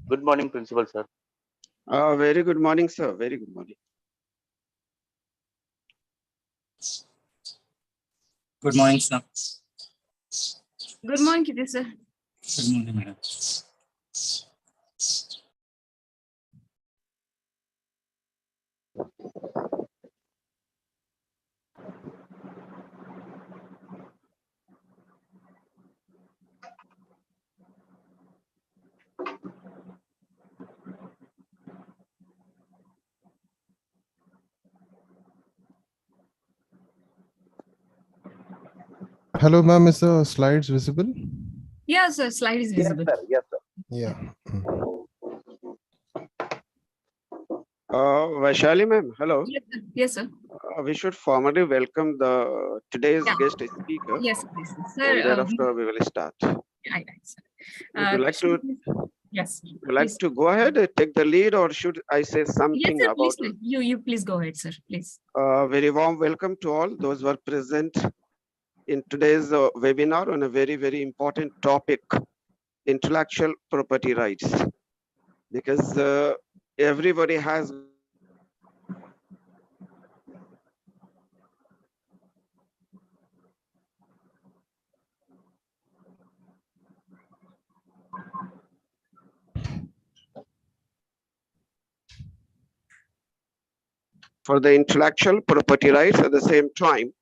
Good morning, Principal Sir. Very good morning, sir. Very good morning. Good morning, sir. Good morning, Kitty, sir. Good morning, madam. Hello, ma'am. Is the slides visible? Yeah, sir. Slide is visible. Yes, sir. Yeah. Vaishali ma'am, hello. Yes, sir. Yes, sir. We should formally welcome the today's Yeah. guest speaker, Yes, please, and sir. thereafter we will start. Right, sir. Would you like to Yes. go ahead, take the lead, or should I say Yes, something sir. about? Please, you please go ahead, sir. Please. Very warm welcome to all those who are present in today's webinar on a very, very important topic, intellectual property rights, because everybody has for the intellectual property rights. At the same time,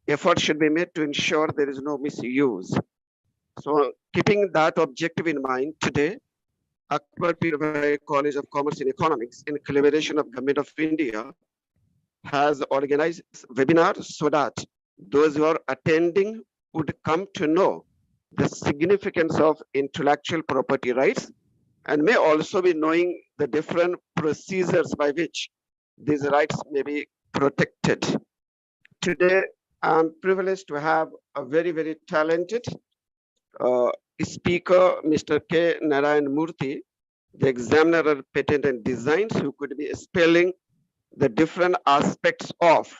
effort should be made to ensure there is no misuse. So keeping that objective in mind, today, Akbar Pirbhai College of Commerce and Economics, in collaboration of Government of India, has organized webinar so that those who are attending would come to know the significance of intellectual property rights and may also be knowing the different procedures by which these rights may be protected. Today, I'm privileged to have a very, very talented speaker, Mr. K. Narayan Murthy, the examiner of patent and designs, who could be spelling the different aspects of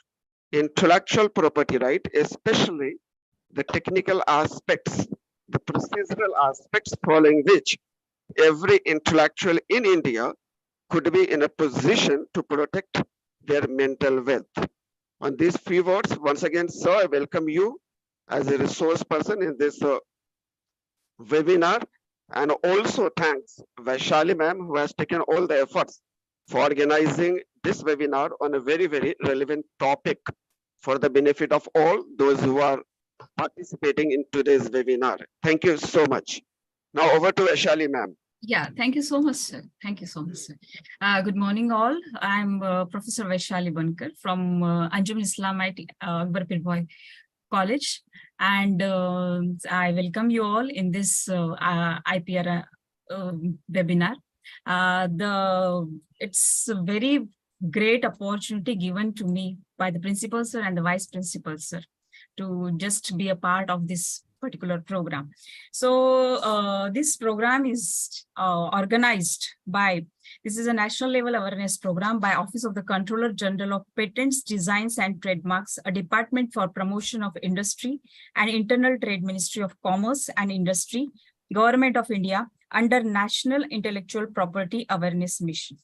intellectual property right, especially the technical aspects, the procedural aspects following which every intellectual in India could be in a position to protect their mental wealth. On these few words, once again, sir, I welcome you as a resource person in this webinar, and also thanks Vaishali ma'am, who has taken all the efforts for organizing this webinar on a very, very relevant topic for the benefit of all those who are participating in today's webinar. Thank you so much. Now over to Vaishali ma'am. Yeah, thank you so much, sir. Thank you so much, sir. Good morning, all. I'm Professor Vaishali Bankar from Anjum Islamite Akbar Pirbhai College, and I welcome you all in this IPR webinar. It's a very great opportunity given to me by the principal sir and the vice principal sir to just be a part of this particular program. So this program is organized by, this is a national level awareness program by Office of the Controller General of Patents, Designs and Trademarks, a department for promotion of industry and Internal Trade Ministry of Commerce and Industry, Government of India, under National Intellectual Property Awareness Mission.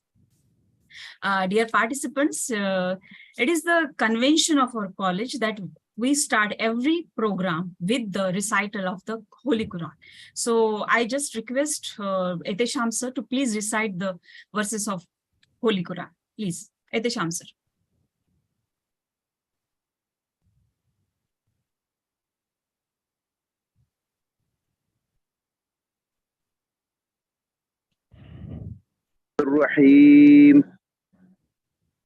Dear participants, it is the convention of our college that we start every program with the recital of the Holy Quran. So I just request Etesham sir to please recite the verses of Holy Quran. Please, Etesham sir. الرحيم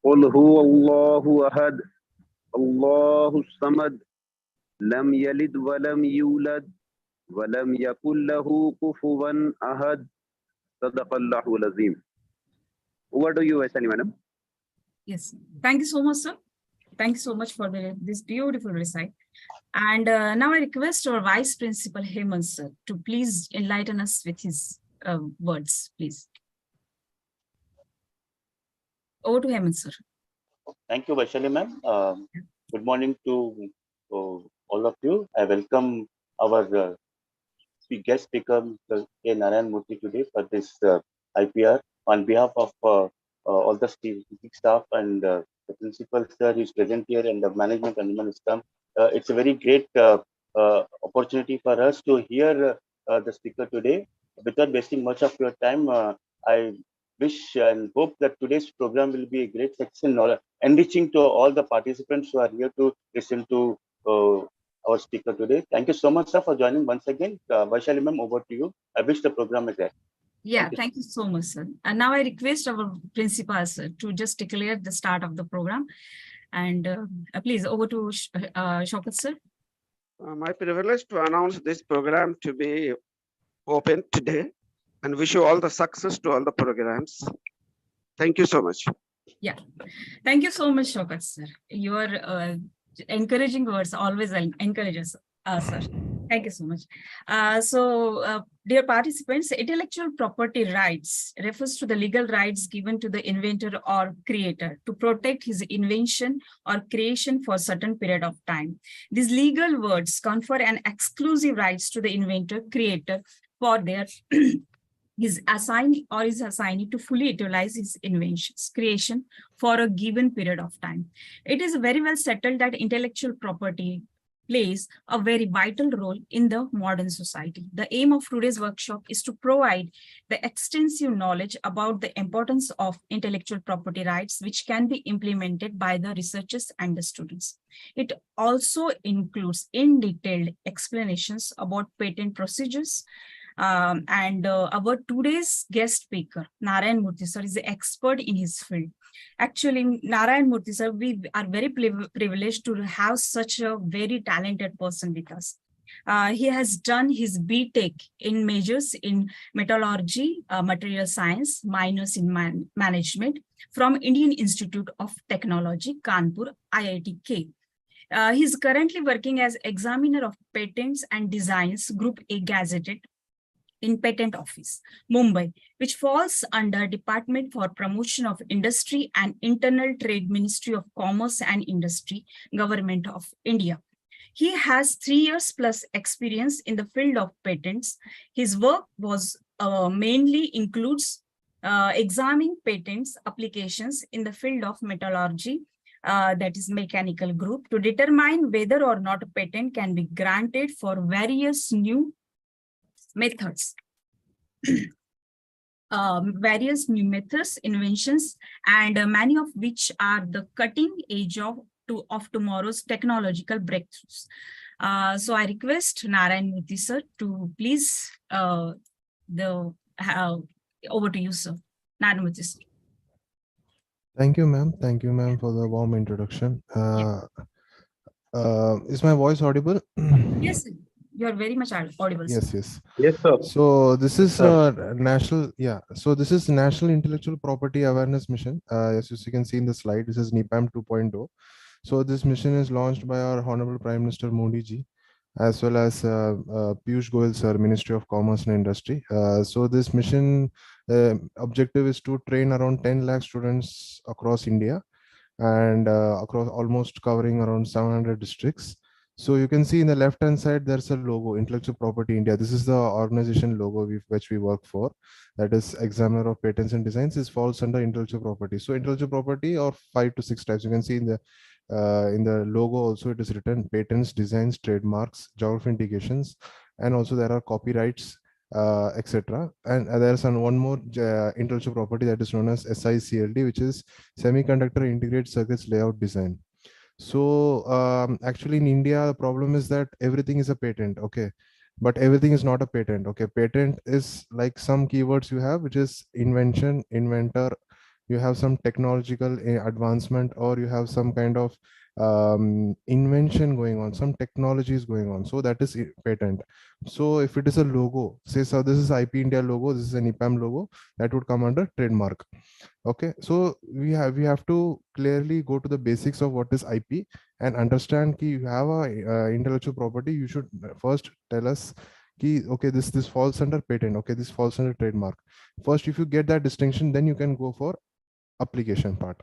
قل هو الله أحد الله الصمد لم يلد ولم يولد ولم يكن له كفوا أحد صدق الله العظيم. Over to you, Vaishali madam. Yes, thank you so much, sir. Thank you so much for this beautiful recite. And now I request our Vice Principal Hemant sir to please enlighten us with his words, please. Over to Hemant sir. Thank you, Vaishali ma'am. Good morning to all of you. I welcome our guest speaker, Mr. K. Narayan Murthy, today for this IPR on behalf of all the teaching staff and the principal sir who is present here and the management and human staff. It's a very great opportunity for us to hear the speaker today. Without wasting much of your time, I wish and hope that today's program will be a great section or enriching to all the participants who are here to listen to our speaker today. Thank you so much, sir, for joining once again. Vaishali ma'am, over to you. I wish the program is there. Yeah, thank you so much, sir. And now I request our principal, sir, to just declare the start of the program. And please, over to Shaukat, sir. My privilege to announce this program to be open today and wish you all the success to all the programs. Thank you so much. Thank you so much, Shaukat, sir. Your encouraging words always encourage us, sir. Thank you so much. Dear participants, intellectual property rights refers to the legal rights given to the inventor or creator to protect his invention or creation for a certain period of time. These legal words confer an exclusive rights to the inventor, creator for their his assignee or his assignee to fully utilize his inventions, creation for a given period of time. It is very well settled that intellectual property plays a very vital role in the modern society. The aim of today's workshop is to provide the extensive knowledge about the importance of intellectual property rights, which can be implemented by the researchers and the students. It also includes in detailed explanations about patent procedures, our today's guest speaker, Narayan Murthy sir, is an expert in his field. Actually, Narayan Murthy sir, we are very privileged to have such a very talented person with us. He has done his BTech in majors in metallurgy, material science, minors in management from Indian Institute of Technology, Kanpur, IIT-K. He is currently working as examiner of patents and designs, Group A gazetted in Patent Office, Mumbai, which falls under Department for Promotion of Industry and Internal Trade, Ministry of Commerce and Industry, Government of India. He has 3 years plus experience in the field of patents. His work was mainly includes examining patents applications in the field of metallurgy, that is mechanical group, to determine whether or not a patent can be granted for various new methods. Various new methods, inventions, and many of which are the cutting edge of tomorrow's technological breakthroughs. So I request Narayan Murthy sir to please over to you, sir. Narayan Murthy sir. Thank you, ma'am. Thank you, ma'am, for the warm introduction. Is my voice audible? Yes, sir. You are very much audible. Yes, sir. yes. Yes, sir. So this is Sir. national, yeah. So this is National Intellectual Property Awareness Mission. As you can see in the slide, this is NIPAM 2.0. So this mission is launched by our Honorable Prime Minister Modi ji, as well as Piyush Goyal sir, Ministry of Commerce and Industry. So this mission objective is to train around 10 lakh students across India and across almost covering around 700 districts. So you can see in the left hand side, there's a logo, Intellectual Property India. This is the organization logo which we work for. That is Examiner of Patents and Designs. This falls under intellectual property. So intellectual property or 5 to 6 types. You can see in the logo also it is written patents, designs, trademarks, geography indications, and also there are copyrights, etc. And there's one more intellectual property that is known as SICLD, which is Semiconductor Integrated Circuits Layout Design. So actually in India, the problem is that everything is a patent, okay, but everything is not a patent. Okay, patent is like some keywords you have, which is invention, inventor, you have some technological advancement, or you have some kind of invention going on, some technology is going on, so that is patent. So if it is a logo, say, so this is IP India logo, this is an IPAM logo, that would come under trademark. Okay, so we have to clearly go to the basics of what is IP and understand that you have a intellectual property. You should first tell us okay, this falls under patent, okay, this falls under trademark. First, if you get that distinction, then you can go for application part.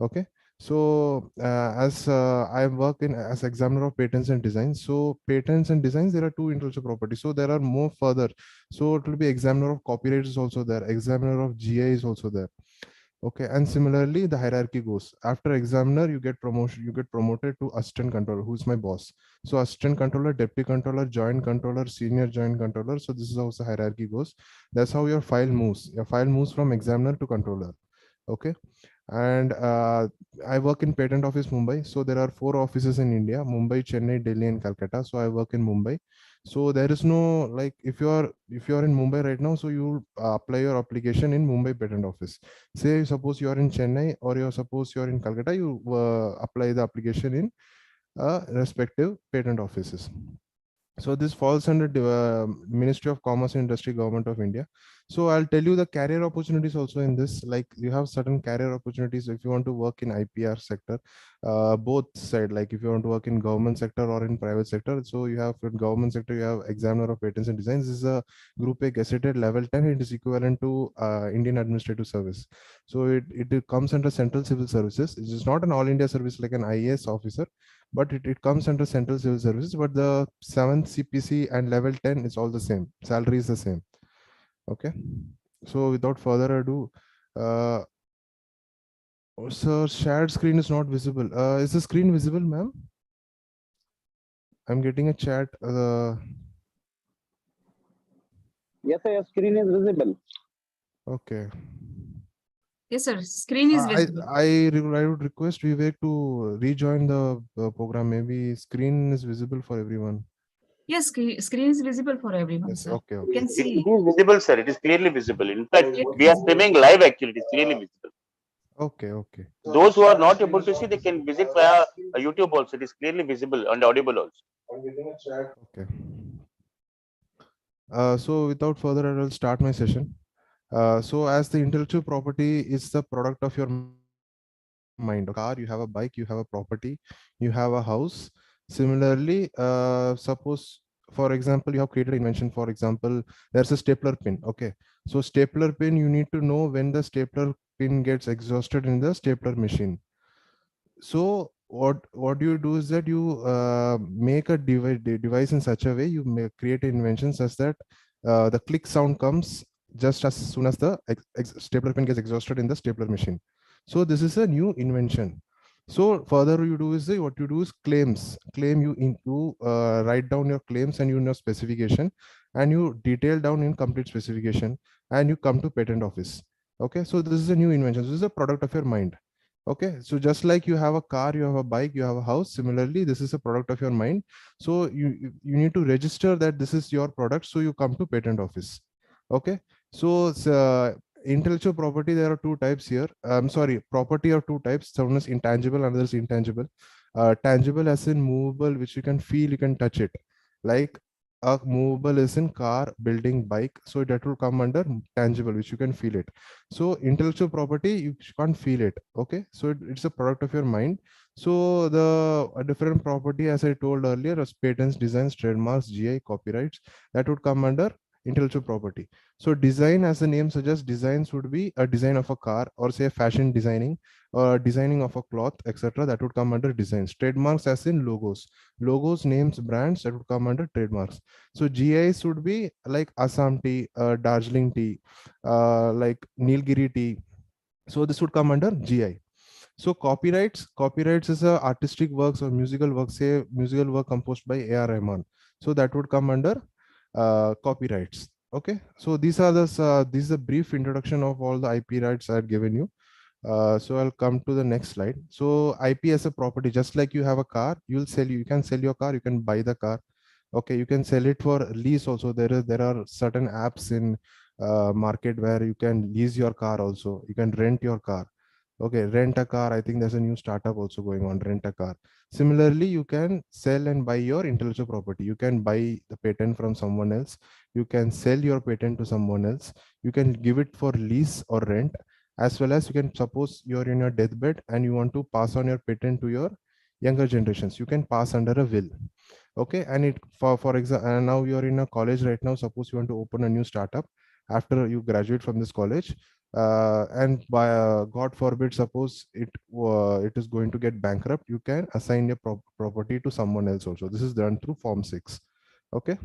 Okay, So as I work in as examiner of patents and designs, so patents and designs, there are two intellectual properties. So there are more further. So it will be examiner of copyright is also there. Examiner of GI is also there. Okay, and similarly the hierarchy goes. After examiner, you get promotion. You get promoted to assistant controller, who's my boss. So assistant controller, deputy controller, joint controller, senior joint controller. So this is how the hierarchy goes. That's how your file moves. Your file moves from examiner to controller. Okay, and I work in patent office Mumbai. So there are 4 offices in India: Mumbai, Chennai, Delhi, and Calcutta. So I work in Mumbai. So there is no, like, if you are in Mumbai right now, so you apply your application in Mumbai patent office. Say suppose you are in Chennai, or you suppose you are in Calcutta, you apply the application in respective patent offices. So this falls under the Ministry of Commerce and Industry, Government of India. So I'll tell you the career opportunities also in this. Like, you have certain career opportunities if you want to work in IPR sector, both side. Like if you want to work in government sector or in private sector. So you have in government sector, you have examiner of patents and designs. This is a Group A gazetted level 10. It is equivalent to Indian Administrative Service. So it comes under Central Civil Services. It is not an all India service like an IAS officer, but it comes under Central Civil Services. But the 7th CPC and level 10 is all the same. Salary is the same. Okay. So without further ado, uh, sir, shared screen is not visible. Is the screen visible, ma'am? I'm getting a chat. Yes, sir, your screen is visible. Okay. Yes, sir. Screen is visible. I would request Vivek to rejoin the program. Maybe screen is visible for everyone. Yes, screen is visible for everyone, Yes. sir. Okay. You Okay. can It see. is visible, sir. It is clearly visible. In fact, Clearly we are visible. streaming live. Actually, it is clearly visible. Okay. Okay. Those who are not able to see, they can visit via YouTube also. It is clearly visible and audible also. Okay. So without further ado, I'll start my session. So as the intellectual property is the product of your mind. Car, you have a bike, you have a property, you have a house. Similarly, suppose, for example, you have created invention. For example, there's a stapler pin. Okay. So stapler pin, you need to know when the stapler pin gets exhausted in the stapler machine. So what you do is that you make a device in such a way, you create an invention such that the click sound comes just as soon as the stapler pin gets exhausted in the stapler machine. So this is a new invention. So further you do is what you do is claim you into write down your claims and you know specification, and you detail down in complete specification, and you come to patent office. Okay, so this is a new invention. This is a product of your mind. Okay, so just like you have a car, you have a bike, you have a house, similarly this is a product of your mind. So you need to register that this is your product, so you come to patent office. Okay, so intellectual property, there are two types here. I'm sorry, property are two types. One is intangible, another is intangible. Tangible as in movable, which you can feel, you can touch it. Like a movable is in car, building, bike, so that will come under tangible, which you can feel it. So intellectual property, you can't feel it. Okay, so it's a product of your mind. So the a different property, as I told earlier, as patents, designs, trademarks, GI, copyrights, that would come under intellectual property. So design, as the name suggests, designs would be a design of a car, or say fashion designing, or designing of a cloth, etc. That would come under designs. Trademarks, as in logos, names, brands, that would come under trademarks. So GIs would be like Assam tea, Darjeeling tea, like Nilgiri tea. So this would come under GI. So copyrights is a artistic works or musical work, say musical work composed by A.R. Rahman. So that would come under copyrights. Okay, so these are the this is a brief introduction of all the IP rights I had given you. So I'll come to the next slide. So IP as a property, just like you have a car, you can sell your car, you can buy the car. Okay, you can sell it for lease also. There are certain apps in market where you can lease your car also. You can rent your car. Okay, rent a car. I think there's a new startup also going on, rent a car. Similarly, you can sell and buy your intellectual property. You can buy the patent from someone else. You can sell your patent to someone else. You can give it for lease or rent, as well as you can, suppose you're in your deathbed and you want to pass on your patent to your younger generations. You can pass under a will. Okay, and it for example, now you're in a college right now. Suppose you want to open a new startup after you graduate from this college. and by God forbid, suppose it is going to get bankrupt, you can assign your property to someone else also. This is done through Form 6. Okay.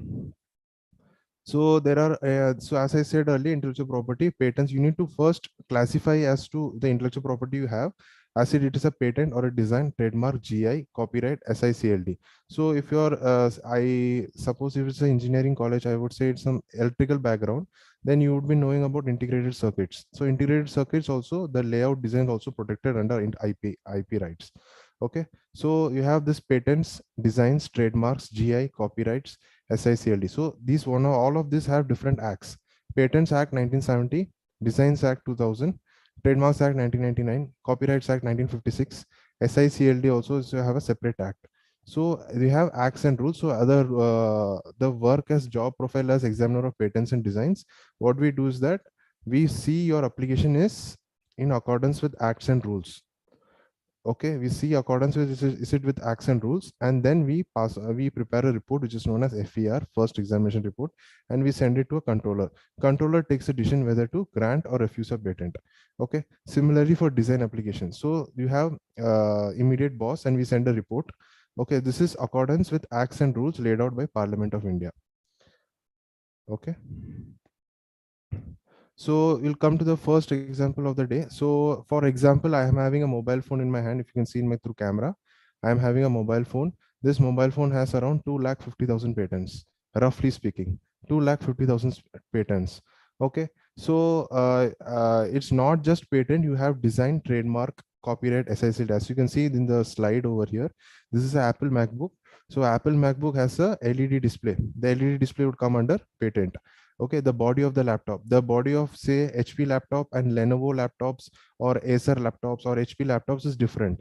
So there are, so as I said earlier, intellectual property patents, you need to first classify as to the intellectual property you have. As it is a patent or a design, trademark, GI, copyright, SICLD. So if you're, I suppose if it's an engineering college, I would say it's some electrical background, then you would be knowing about integrated circuits. So integrated circuits also, the layout design also protected under IP rights. Okay. So you have this patents, designs, trademarks, GI, copyrights, SICLD. So these all of these have different acts. Patents Act 1970, Designs Act 2000, Trademarks Act 1999, Copyrights Act 1956, SICLD also is have a separate act. So we have acts and rules. So other the work as job profile as examiner of patents and designs, what we do is that we see your application is in accordance with acts and rules. Okay, we see accordance with is it with acts and rules, and then we prepare a report which is known as FER, first examination report, and we send it to a controller. Controller takes a decision whether to grant or refuse a patent. Okay, similarly for design applications, so you have immediate boss and we send a report. Okay, this is accordance with acts and rules laid out by Parliament of India. Okay. So we'll come to the first example of the day. So for example, I am having a mobile phone in my hand. If you can see me through camera, I am having a mobile phone. This mobile phone has around 2,50,000 patents, roughly speaking, 2,50,000 patents. Okay. So it's not just patent. You have design, trademark, copyright, SIC. As you can see in the slide over here, this is an Apple MacBook. So Apple MacBook has a LED display. The LED display would come under patent. Okay, the body of the laptop, the body of say HP laptop and Lenovo laptops or Acer laptops or HP laptops is different.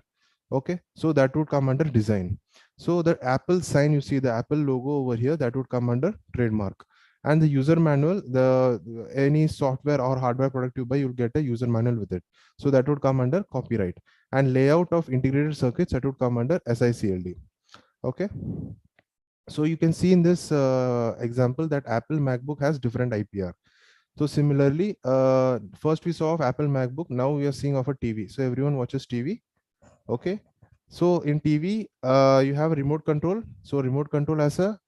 Okay, so that would come under design. So the Apple sign, you see the Apple logo over here, that would come under trademark. And the user manual, the any software or hardware product you buy, you'll get a user manual with it. So that would come under copyright. And layout of integrated circuits, that would come under SICLD. Okay. So you can see in this example that Apple MacBook has different IPR. So similarly, first we saw of Apple MacBook, now we are seeing of a TV. So everyone watches TV. Okay. So in TV, you have a remote control. So remote control has a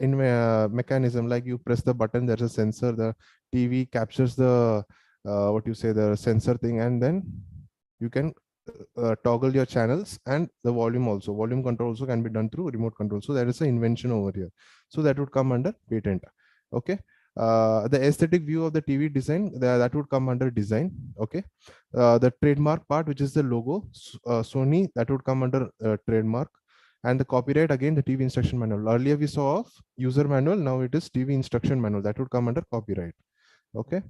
mechanism, like you press the button, there's a sensor, the TV captures the what you say, the sensor thing, and then you can toggle your channels, and the volume also, volume control also can be done through remote control. So there is an invention over here. So that would come under patent. Okay. The aesthetic view of the TV design, that would come under design. Okay. The trademark part, which is the logo, Sony, that would come under trademark. And the copyright, again, the TV instruction manual. Earlier we saw of user manual, now it is TV instruction manual, that would come under copyright. Okay.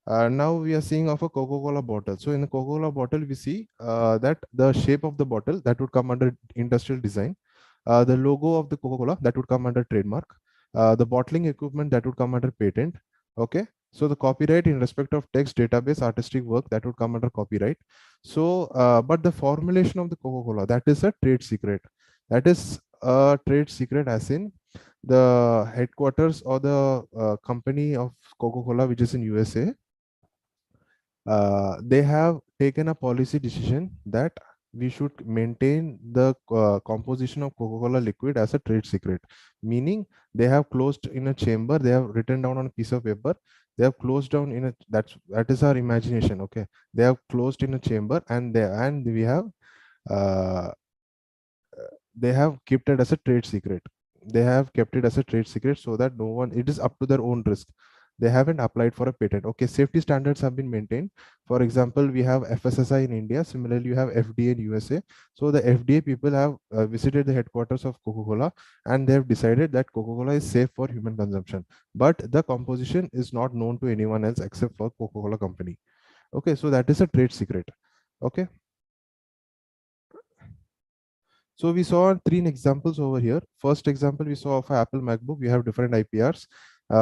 Now we are seeing of a Coca-Cola bottle. So in the Coca-Cola bottle, we see that the shape of the bottle, that would come under industrial design. The logo of the Coca-Cola, that would come under trademark. The bottling equipment, that would come under patent. Okay. So the copyright in respect of text, database, artistic work, that would come under copyright. So, but the formulation of the Coca-Cola, that is a trade secret. That is a trade secret, as in the headquarters or the company of Coca-Cola, which is in USA, they have taken a policy decision that we should maintain the composition of Coca-Cola liquid as a trade secret, meaning they have closed in a chamber, they have written down on a piece of paper, they have closed down in a, that is our imagination. Okay, they have closed in a chamber, and we have they have kept it as a trade secret. They have kept it as a trade secret so that no one, it is up to their own risk. They haven't applied for a patent. Okay, safety standards have been maintained. For example, we have FSSI in India. Similarly, you have FDA in USA. So the FDA people have visited the headquarters of Coca-Cola, and they have decided that Coca-Cola is safe for human consumption. But the composition is not known to anyone else except for Coca-Cola company. Okay, so that is a trade secret. Okay. So we saw three examples over here. First example we saw of an Apple MacBook, you have different IPRs.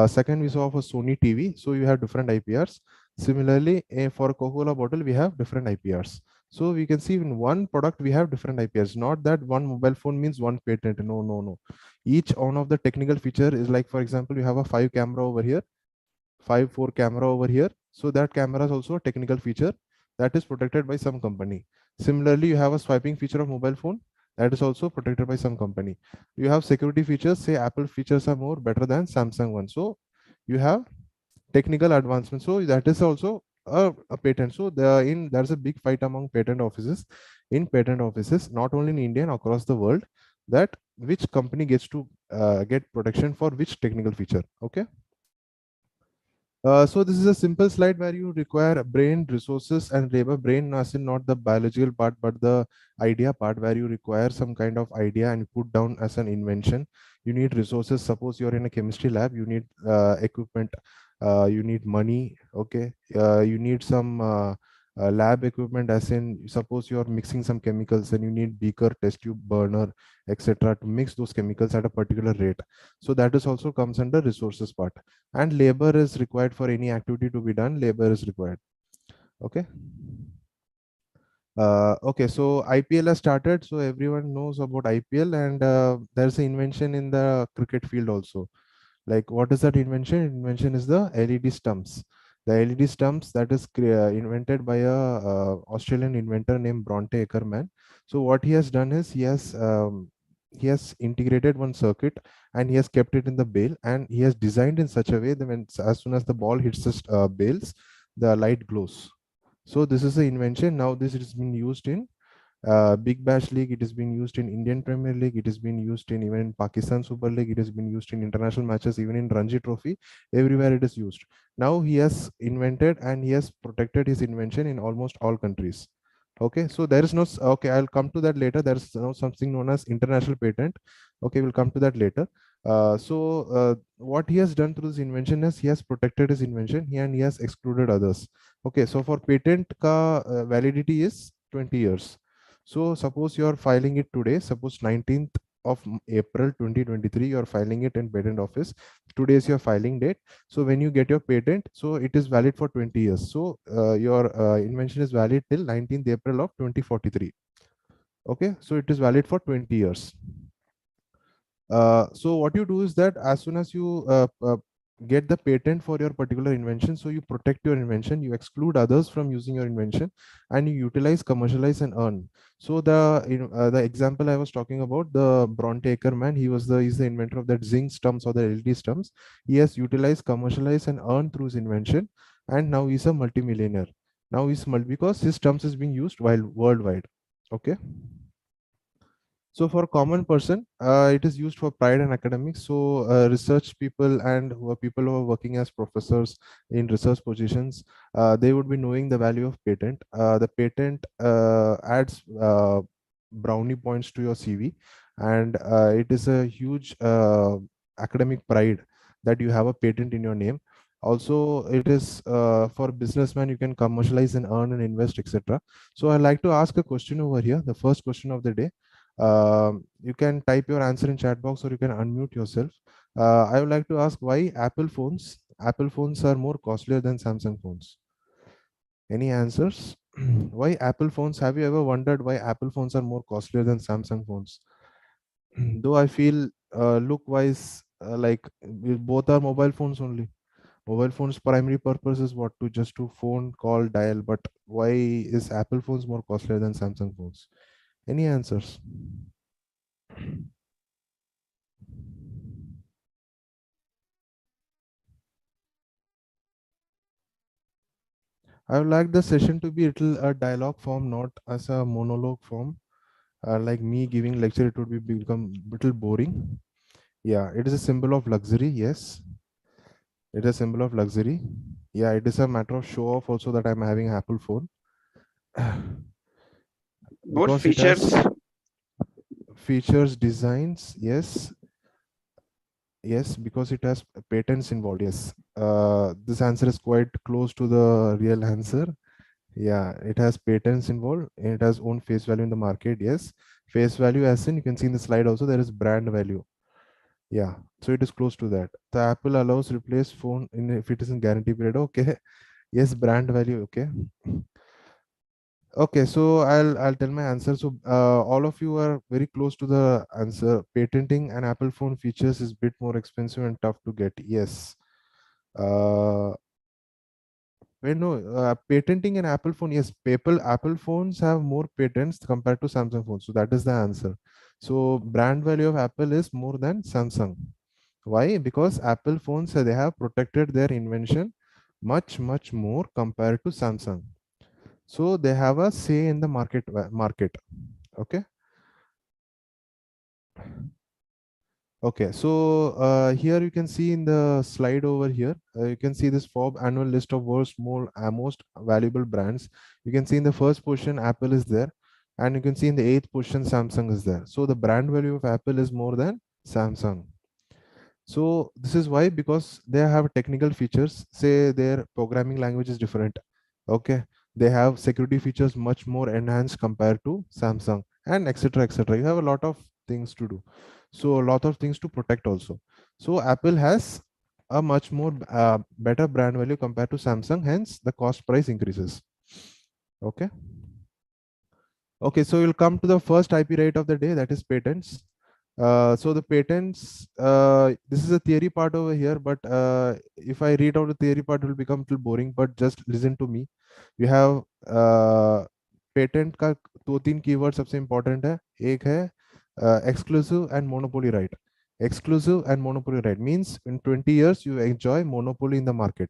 Second, we saw of a Sony TV, so you have different IPRs. Similarly, for a Coca-Cola bottle, we have different IPRs. So we can see in one product, we have different IPRs. Not that one mobile phone means one patent. No, no, no. Each one of the technical feature is like, for example, you have a 5 camera over here, 5/4 camera over here, So that camera is also a technical feature that is protected by some company. Similarly, you have a swiping feature of mobile phone that is also protected by some company. You have security features, say Apple features are more better than Samsung one. So you have technical advancement. So that is also a patent. So there's a big fight among patent offices, not only in India and across the world, that which company gets to get protection for which technical feature. Okay. So this is a simple slide where you require brain resources and labor. Brain as in not the biological part but the idea part, where you require some kind of idea and put down as an invention. You need resources. Suppose you're in a chemistry lab, you need equipment, you need money. Okay, you need some lab equipment, as in suppose you're mixing some chemicals and you need beaker, test tube, burner, etc. to mix those chemicals at a particular rate. So that is also comes under resources part. And labor is required for any activity to be done. Labor is required. Okay. Okay, so IPL has started, so everyone knows about IPL, and there's an invention in the cricket field also. Like, what is that invention? Invention is the LED stumps. The LED stumps that is invented by a Australian inventor named Bronte Ackerman. So what he has done is he has integrated one circuit and he has kept it in the bale, and he has designed in such a way that when as soon as the ball hits the bales, the light glows. So this is the invention. Now this has been used in Big Bash League. It has been used in Indian Premier League. It has been used in even in Pakistan Super League. It has been used in international matches, even in Ranji Trophy. Everywhere it is used. Now he has invented and he has protected his invention in almost all countries. Okay, so there is no, okay, I'll come to that later. There's no something known as international patent. Okay, we'll come to that later. What he has done through this invention is he has protected his invention and he has excluded others. Okay, so for patent validity is 20 years. So suppose you are filing it today, suppose 19th of April 2023, you are filing it in patent office. Today is your filing date. So when you get your patent, so it is valid for 20 years. So your invention is valid till 19th April of 2043. Okay, so it is valid for 20 years. So what you do is that as soon as you get the patent for your particular invention, so you protect your invention, you exclude others from using your invention, and you utilize, commercialize, and earn. So the example I was talking about, the Bronte Ackerman, he's the inventor of that zinc stumps or the LED stumps. He has utilized, commercialized, and earned through his invention, and now he's a multimillionaire. Now he's because his stumps is being used worldwide. Okay. So for common person, it is used for pride and academics. So research people and people who are working as professors in research positions, they would be knowing the value of patent. The patent adds brownie points to your CV, and it is a huge academic pride that you have a patent in your name. Also, it is for businessmen, you can commercialize and earn and invest, etc. So I'd like to ask a question over here, the first question of the day. You can type your answer in chat box or you can unmute yourself. I would like to ask why Apple phones are more costlier than Samsung phones. Any answers? Why Apple phones? Have you ever wondered why Apple phones are more costlier than Samsung phones? Though I feel look wise, like both are mobile phones only. Mobile phones primary purpose is what, to just to phone, call, dial. But why is Apple phones more costlier than Samsung phones? Any answers? I would like the session to be a dialogue form, not as a monologue form. Like me giving lecture, it would become little boring. Yeah, it is a symbol of luxury. Yes, it is a symbol of luxury. Yeah, it is a matter of show off also that I'm having Apple phone. Both Because it features. has features, designs. Yes, yes, because it has patents involved. Yes, this answer is quite close to the real answer. Yeah, it has patents involved and it has own face value in the market. Yes, face value, as in you can see in the slide also, there is brand value. Yeah, so it is close to that. The Apple allows replace phone in if it is in guarantee period. Okay. Yes, brand value. Okay. Okay, so I'll tell my answer. So all of you are very close to the answer. Patenting an Apple phone features is a bit more expensive and tough to get. Yes. When no patenting an Apple phone, yes, Apple phones have more patents compared to Samsung phones. So that is the answer. So brand value of Apple is more than Samsung. Why? Because Apple phones they have protected their invention much more compared to Samsung. So they have a say in the market. Okay. Okay, so here you can see in the slide over here, you can see this Forbes annual list of world's most valuable brands. You can see in the first position, Apple is there, and you can see in the eighth position, Samsung is there. So the brand value of Apple is more than Samsung. So this is why, because they have technical features, say their programming language is different. Okay, they have security features much more enhanced compared to Samsung, and etc etc. You have a lot of things to do, so a lot of things to protect also. So Apple has a much more better brand value compared to Samsung, hence the cost price increases. Okay. Okay, so we'll come to the first IP right of the day, that is patents. So the patents, this is a theory part over here, but if I read out the theory part, it will become a little boring, but just listen to me. You have patent का दो तीन keyword सबसे important है. एक है exclusive and monopoly right. Exclusive and monopoly right means in 20 years you enjoy monopoly in the market.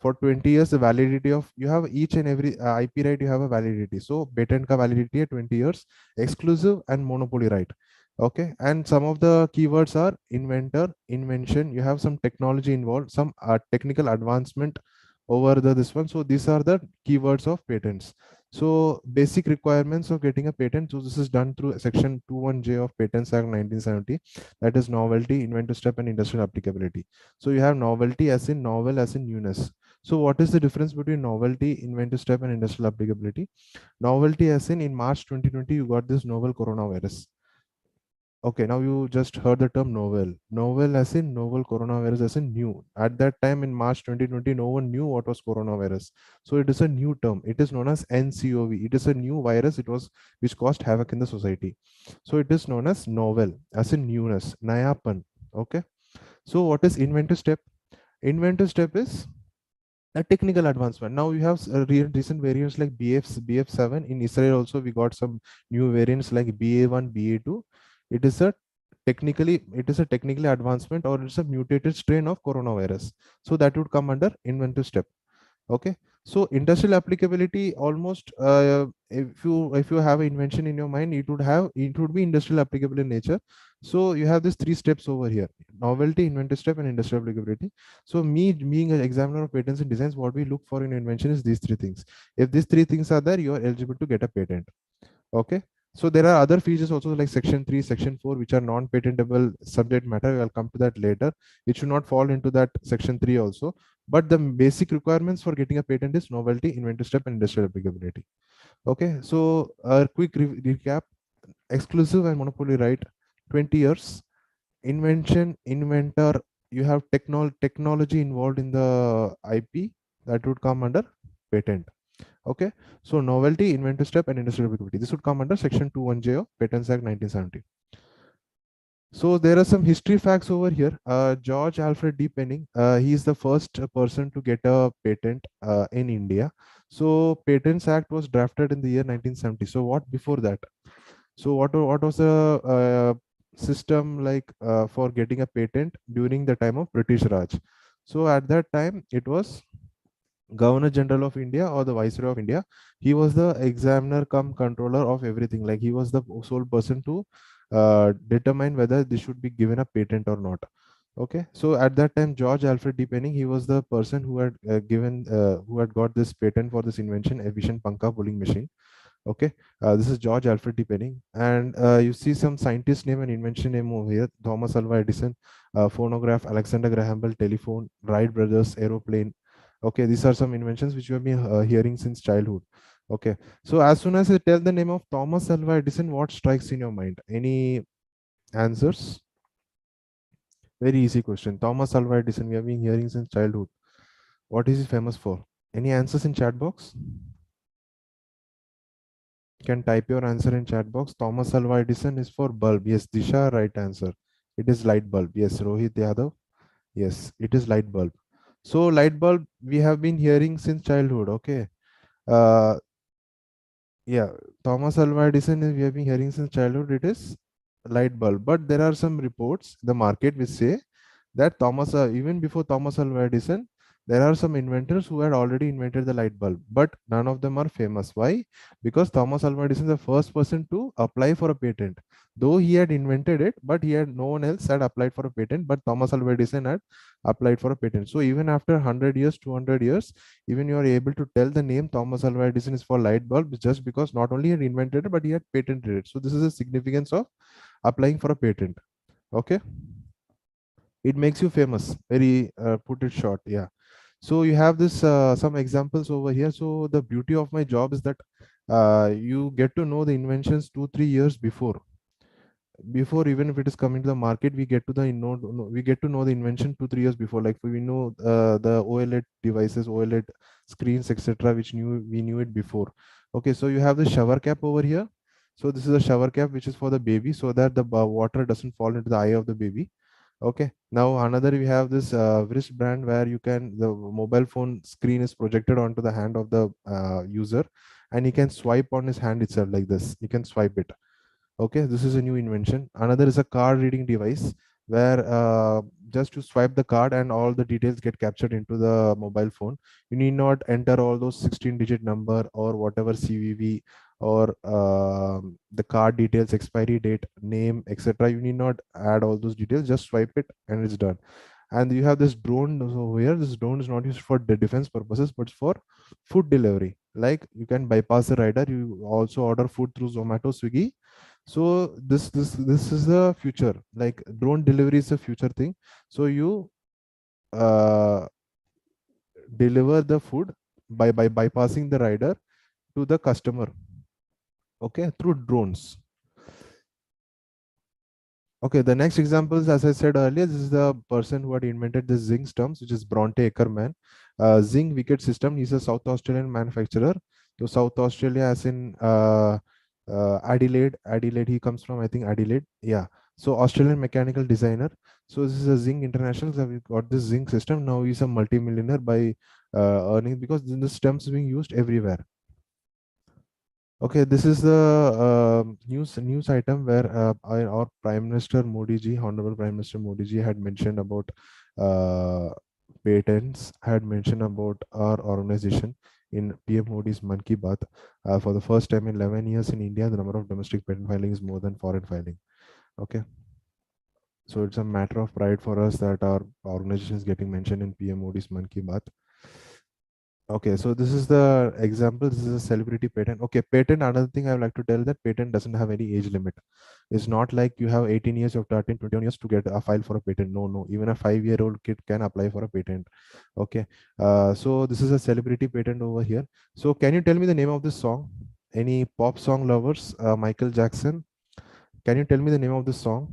For 20 years the validity of you have each and every IP right, you have a validity. So patent ka validity 20 years, exclusive and monopoly right. Okay, and some of the keywords are inventor, invention, you have some technology involved, some technical advancement over this one. So these are the keywords of patents. So basic requirements of getting a patent, so this is done through section 21J of Patents Act 1970, that is novelty, inventive step and industrial applicability. So you have novelty as in novel as in newness. So what is the difference between novelty, inventive step, and industrial applicability? Novelty as in March 2020, you got this novel coronavirus. Okay, now you just heard the term novel. Novel as in novel, coronavirus as in new. At that time in March 2020, no one knew what was coronavirus. So it is a new term. It is known as NCOV. It is a new virus. It was which caused havoc in the society. So it is known as novel, as in newness, nayapan. Okay. So what is inventive step? Inventive step is a technical advancement. Now you have recent variants like BF7. In Israel also we got some new variants like BA1, BA2. It is a technically advancement, or it's a mutated strain of coronavirus. So that would come under inventive step. Okay, so industrial applicability, almost if you have an invention in your mind, it would be industrial applicable in nature. So you have these three steps over here: novelty, inventive step, and industrial applicability. So me being an examiner of patents and designs, what we look for in invention is these three things. If these three things are there, you are eligible to get a patent. Okay, so there are other features also like section 3, section 4, which are non-patentable subject matter. I'll come to that later. It should not fall into that section 3 also. But the basic requirements for getting a patent is novelty, inventive step, and industrial applicability. Okay, so a quick recap: exclusive and monopoly right, 20 years. Invention, inventor, you have technology involved in the IP, that would come under patent. Okay, so novelty, inventive step, and industrial applicability, this would come under section 21J of Patents Act 1970. So there are some history facts over here. George Alfred D. Penning, he is the first person to get a patent in India. So Patents Act was drafted in the year 1970. So what before that? So what was the system like for getting a patent during the time of British Raj? So at that time, it was Governor General of India or the Viceroy of India. He was the examiner cum controller of everything. Like he was the sole person to determine whether this should be given a patent or not. Okay, so at that time, George Alfred D. Penning, he was the person who had who had got this patent for this invention, efficient Panka pulling machine. Okay, this is George Alfred D. Penning, and you see some scientist name and invention name over here: Thomas Alva Edison, phonograph, Alexander Graham Bell, telephone, Wright brothers, aeroplane. Okay, these are some inventions which you have been hearing since childhood. Okay, so as soon as I tell the name of Thomas Alva Edison, what strikes in your mind? Any answers? Very easy question. Thomas Alva Edison, we have been hearing since childhood. What is he famous for? Any answers in chat box? You can type your answer in chat box. Thomas Alva Edison is for bulb. Yes, Disha, right answer. It is light bulb. Yes, Rohit Yadav. Yes, it is light bulb. So light bulb we have been hearing since childhood. Okay. Uh, yeah, Thomas Alva Edison we have been hearing since childhood. It is light bulb, but there are some reports in the market which say that even before Thomas Alva Edison, there are some inventors who had already invented the light bulb, but none of them are famous. Why? Because Thomas Alva Edison is the first person to apply for a patent. Though he had invented it, but he had no one else had applied for a patent, but Thomas Alva Edison had applied for a patent. So even after 100 years, 200 years, even you are able to tell the name Thomas Alva Edison is for light bulb just because not only he had invented it, but he had patented it. So this is the significance of applying for a patent. Okay, it makes you famous. Very put it short. Yeah. So you have this some examples over here. So the beauty of my job is that you get to know the inventions 2-3 years before even if it is coming to the market. We get to we get to know the invention 2-3 years before. Like we know the OLED devices, OLED screens, etc., which we knew it before. Okay, so you have the shower cap over here. So this is a shower cap which is for the baby, so that the water doesn't fall into the eye of the baby. Okay, now another we have this wristband where the mobile phone screen is projected onto the hand of the user, and he can swipe on his hand itself like this. You can swipe it. Okay, this is a new invention. Another is a card reading device where just to swipe the card and all the details get captured into the mobile phone. You need not enter all those 16-digit number or whatever CVV or the card details, expiry date, name, etc. You need not add all those details. Just swipe it and it's done. And you have this drone over here. This drone is not used for the defense purposes, but for food delivery. Like you can bypass the rider. You also order food through Zomato, Swiggy. So this is the future. Like drone delivery is a future thing. So you uh, deliver the food by bypassing the rider to the customer. Okay, through drones. Okay, the next examples, as I said earlier, this is the person who had invented the zinc stumps, which is Bronte Ackerman. Zinc wicket system. He's a South Australian manufacturer. So South Australia, as in Adelaide. Adelaide, he comes from, I think, Adelaide. Yeah. So Australian mechanical designer. So this is a Zinc International. So we got this zinc system. Now he's a multi-millionaire by earning, because the stumps being used everywhere. Okay, this is the news item where our Prime Minister Modi ji, Honorable Prime Minister Modi ji, had mentioned about patents, had mentioned about our organization in PM Modi's Man Ki Baat. For the first time in 11 years in India, the number of domestic patent filing is more than foreign filing. Okay, so it's a matter of pride for us that our organization is getting mentioned in PM Modi's Man Ki Baat. Okay, so this is the example. This is a celebrity patent. Okay, patent. Another thing I would like to tell that patent doesn't have any age limit. It's not like you have 18 years, you have to attain 21 years to get a file for a patent. No, no. Even a 5-year-old kid can apply for a patent. Okay, so this is a celebrity patent over here. So can you tell me the name of this song? Any pop song lovers? Michael Jackson. Can you tell me the name of this song?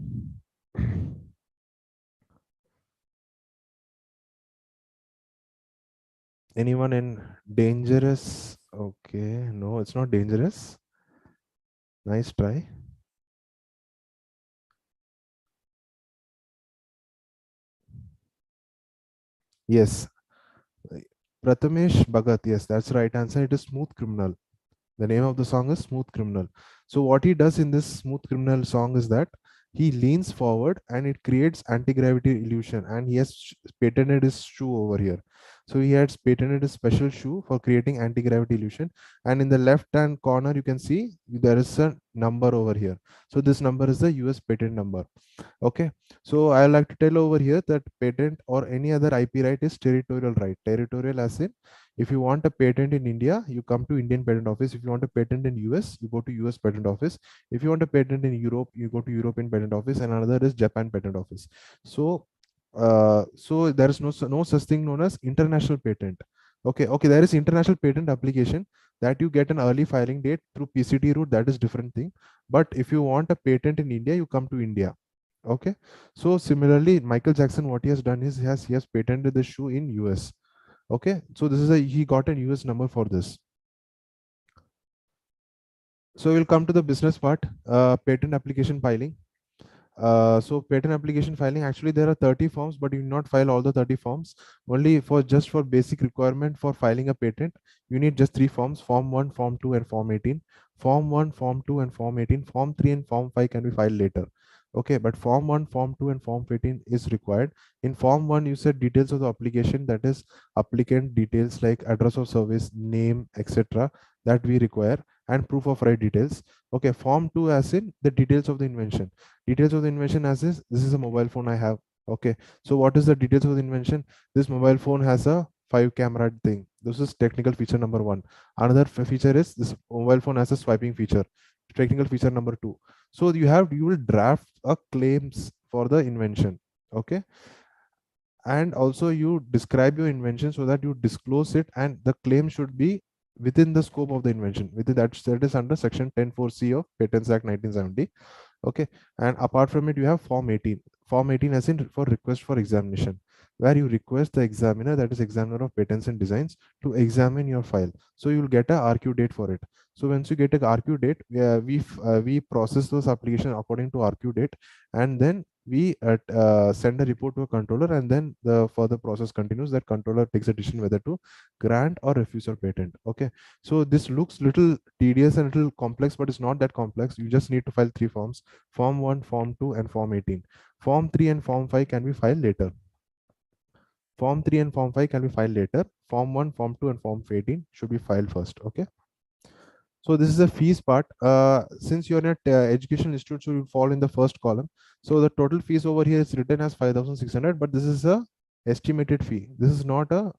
Anyone in Dangerous? Okay, no, it's not Dangerous. Nice try. Yes, Prathamesh Bhagat. Yes, that's right answer. It is Smooth Criminal. The name of the song is Smooth Criminal. So what he does in this Smooth Criminal song is that he leans forward and it creates anti-gravity illusion, and he has patented his shoe over here. So he has patented a special shoe for creating anti-gravity illusion, and in the left hand corner you can see there is a number over here. So this number is the US patent number. Okay, so I like to tell over here that patent or any other IP right is territorial right. Territorial as in, if you want a patent in India, you come to Indian Patent Office. If you want a patent in US, you go to US Patent Office. If you want a patent in Europe, you go to European Patent Office, and another is Japan Patent Office. So, so there is no such thing known as international patent. Okay, there is international patent application that you get an early filing date through PCT route. That is different thing. But if you want a patent in India, you come to India. Okay, so similarly, Michael Jackson, what he has done is he has patented the shoe in US. Okay, so this is he got an US number for this. So we'll come to the business part, patent application filing. So patent application filing, actually there are 30 forms, but you need not file all the 30 forms. Only for just for basic requirement for filing a patent, you need just 3 forms: Form 1, Form 2, and Form 18. Form 1, Form 2, and Form 18. Form 3 and Form 5 can be filed later. Okay, but Form 1, Form 2, and Form 18 is required. In Form 1, you said details of the application, that is applicant details like address of service, name, etc. that we require, and proof of right details. Okay, Form 2 as in the details of the invention. Details of the invention as this is a mobile phone I have. Okay, so what is the details of the invention? This mobile phone has a 5 camera thing. This is technical feature number 1. Another feature is this mobile phone has a swiping feature, technical feature number 2. So you will draft a claims for the invention. Okay, and also you describe your invention so that you disclose it, and the claim should be within the scope of the invention, within that is under section 104C of Patents Act 1970. Okay, and apart from it, you have Form 18. Form 18 as in for request for examination, where you request the examiner, that is examiner of patents and designs, to examine your file. So you will get a RQ date for it. So once you get a RQ date, we process those applications according to RQ date, and then we send a report to a controller, and then the further process continues. That controller takes a decision whether to grant or refuse your patent. Okay, so this looks little tedious and little complex, but it's not that complex. You just need to file 3 forms: Form 1, Form 2, and Form 18. Form 3 and Form 5 can be filed later. Form 3 and Form 5 can be filed later. Form 1, Form 2, and Form 18 should be filed first. Okay, so this is the fees part. Since you're at education institute, so you fall in the first column. So the total fees over here is written as 5,600, but this is a estimated fee. This is not a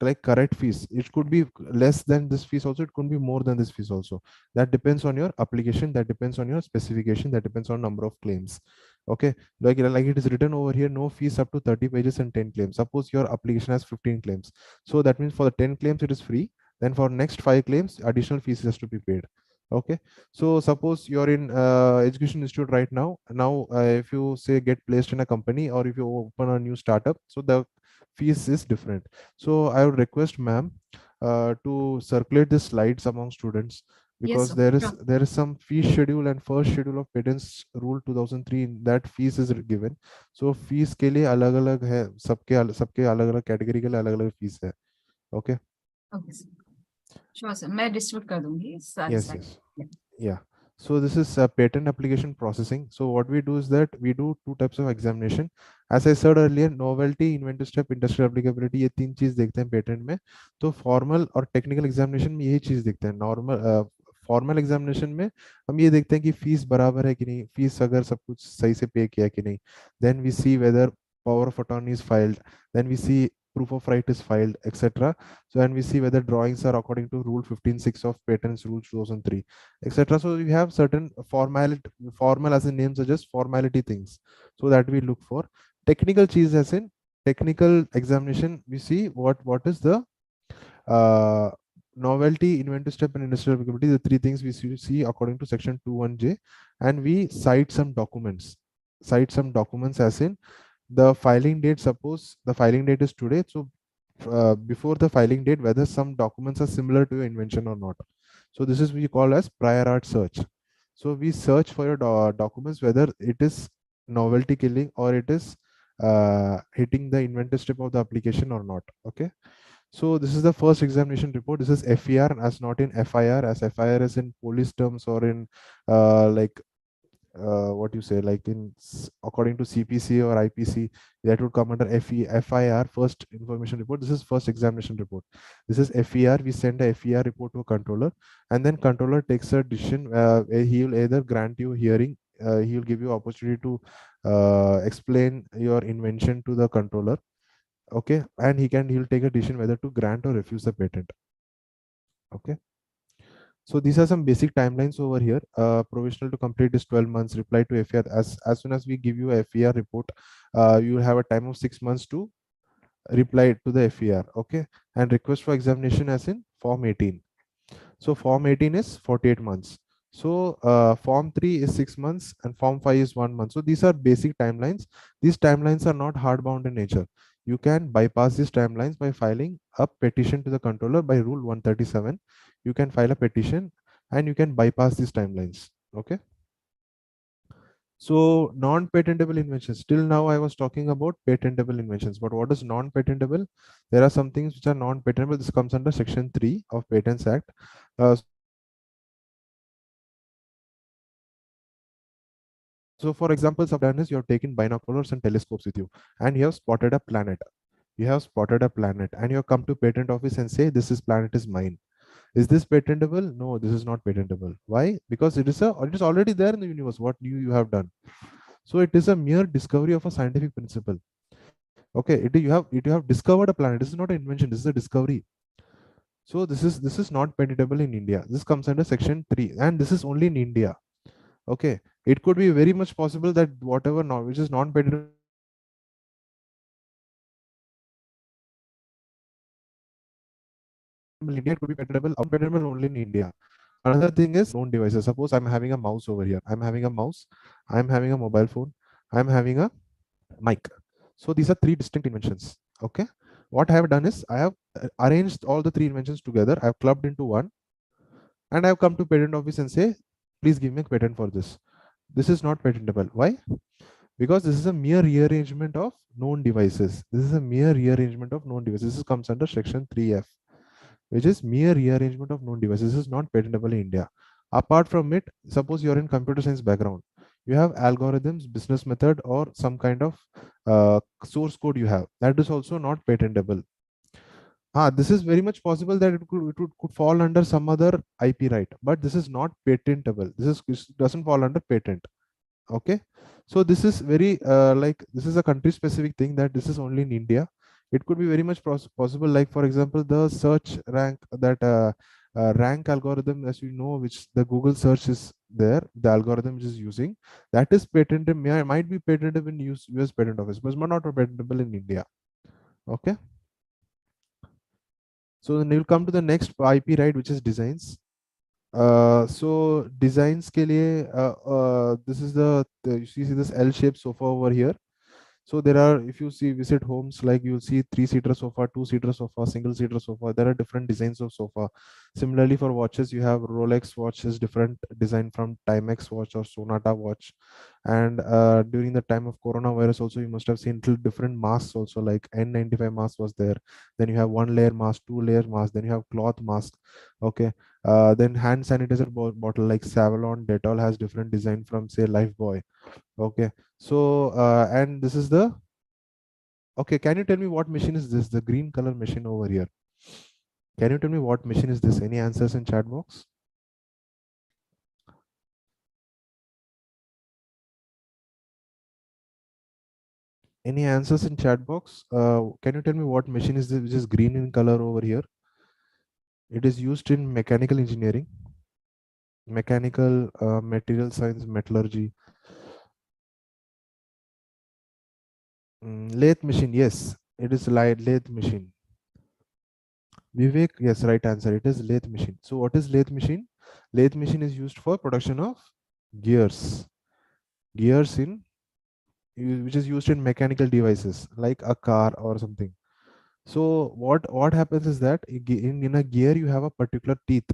like correct fees. It could be less than this fees also, it could be more than this fees also. That depends on your application, that depends on your specification, that depends on number of claims. Okay, like it is written over here, no fees up to 30 pages and 10 claims. Suppose your application has 15 claims, so that means for the 10 claims it is free, then for next 5 claims additional fees has to be paid. Okay, so suppose you're in education institute right now, if you say get placed in a company, or if you open a new startup, so the fees is different. So I would request ma'am to circulate the slides among students, Yes, because sir. Sure. there is some fee schedule, and first schedule of patents rule 2003, in that fees is given. So fees के लिए अलग अलग है, सबके अलग अलग category के लिए अलग अलग फीस है. Okay. Okay, sir. Sure, sir. मैं distribute कर दूंगी सारे Yes, slide. yes. Yeah. So this is patent application processing. So what we do is that we do 2 types of examination. As I said earlier, novelty, inventive step, industrial applicability, ये 3 चीज देखते हैं patent में. तो formal और technical examination में यही चीज देखते हैं. नॉर्मल फॉर्मल एग्जामिनेशन में हम ये देखते हैं कि फीस बराबर है कि नहीं, फीस अगर सब कुछ सही से पे किया कि नहीं. Then we see whether power of attorney is filed, then we see proof of right is filed, etc. So and we see whether drawings are according to rule 15.6 of patents rule 2003, etc. So you have certain formal as in name suggests formality things, so that we look for. Technical cheese as in technical examination, we see what is the uh, novelty, inventive step, and industrial applicability, the 3 things we see according to section 21J, and we cite some documents. Cite some documents as in the filing date. Suppose the filing date is today, so before the filing date, whether some documents are similar to your invention or not. So this is we call as prior art search. So we search for your documents whether it is novelty killing or it is hitting the inventive step of the application or not. Okay, so this is the first examination report. This is FER as not in FIR, as FIR is in police terms or in like what you say, like in according to CPC or IPC, that would come under FIR, first information report. This is first examination report. This is FER. We send a FER report to a controller, and then controller takes a decision. He will either grant you hearing, he will give you opportunity to explain your invention to the controller. Okay, and he'll take a decision whether to grant or refuse the patent. Okay, so these are some basic timelines over here. Provisional to complete is 12 months. Reply to FER, as soon as we give you a FER report, you will have a time of 6 months to reply to the FER. Okay, and request for examination as in form 18. So form 18 is 48 months. So form 3 is 6 months and form 5 is 1 month. So these are basic timelines. These timelines are not hardbound in nature. You can bypass these timelines by filing a petition to the controller by rule 137. You can file a petition and you can bypass these timelines. Okay. So non-patentable inventions. Till now, I was talking about patentable inventions. But what is non-patentable? There are some things which are non-patentable. This comes under Section 3 of Patents Act. So for examples of that is you have taken binoculars and telescopes with you, and you have spotted a planet. You have spotted a planet, and you have come to patent office and say this is planet is mine. Is this patentable? No, this is not patentable. Why? Because it is already there in the universe. What new you have done? So it is a mere discovery of a scientific principle. Okay, you have discovered a planet. This is not an invention. This is a discovery. So this is not patentable in India. This comes under Section 3, and this is only in India. Okay, it could be very much possible that whatever now which is non-patentable in India could be patentable unpatentable only in India. Another thing is known devices. Suppose I'm having a mouse over here. I'm having a mouse. I'm having a mobile phone. I'm having a mic. So these are three distinct inventions. Okay. What I have done is I have arranged all the three inventions together. I've clubbed into one, and I've come to patent office and say, please give me a patent for this. This is not patentable. Why? Because this is a mere rearrangement of known devices. This is a mere rearrangement of known devices. This comes under Section 3F, which is mere rearrangement of known devices. This is not patentable in India. Apart from it, suppose you're in computer science background, you have algorithms, business method, or some kind of source code you have. That is also not patentable. This is very much possible that could fall under some other IP right, but this is not patentable. This doesn't fall under patent. Okay, so this is very like this is a country specific thing, that this is only in India. It could be very much possible, like for example the search rank, that rank algorithm, as you know, which the Google search is there, the algorithm which is using, that is patented, might be patented in US patent office, but not patentable in India. Okay, so then you'll come to the next IP right, which is designs. So designs के लिए this is the you see this L shaped sofa over here. So there are, if you see visit homes, like you'll see 3-seater sofa, 2-seater sofa, single-seater sofa. There are different designs of sofa. Similarly, for watches, you have Rolex watch is different design from Timex watch or Sonata watch. And during the time of coronavirus, also you must have seen different masks also, like N95 mask was there. Then you have 1-layer mask, 2-layer mask. Then you have cloth mask. Okay. Then hand sanitizer bottle like Savalon, Dettol has different design from say Lifebuoy. Okay, so and this is the, okay, can you tell me what machine is this? The green color machine over here. Can you tell me what machine is this? Any answers in chat box? Any answers in chat box? Can you tell me what machine is this which is green in color over here? It is used in mechanical engineering, mechanical material science, metallurgy. Lathe machine, yes, it is lathe machine. Vivek, yes, right answer. It is lathe machine. So what is lathe machine? Lathe machine is used for production of gears. Gears in which is used in mechanical devices like a car or something. So what happens is that in a gear you have a particular teeth.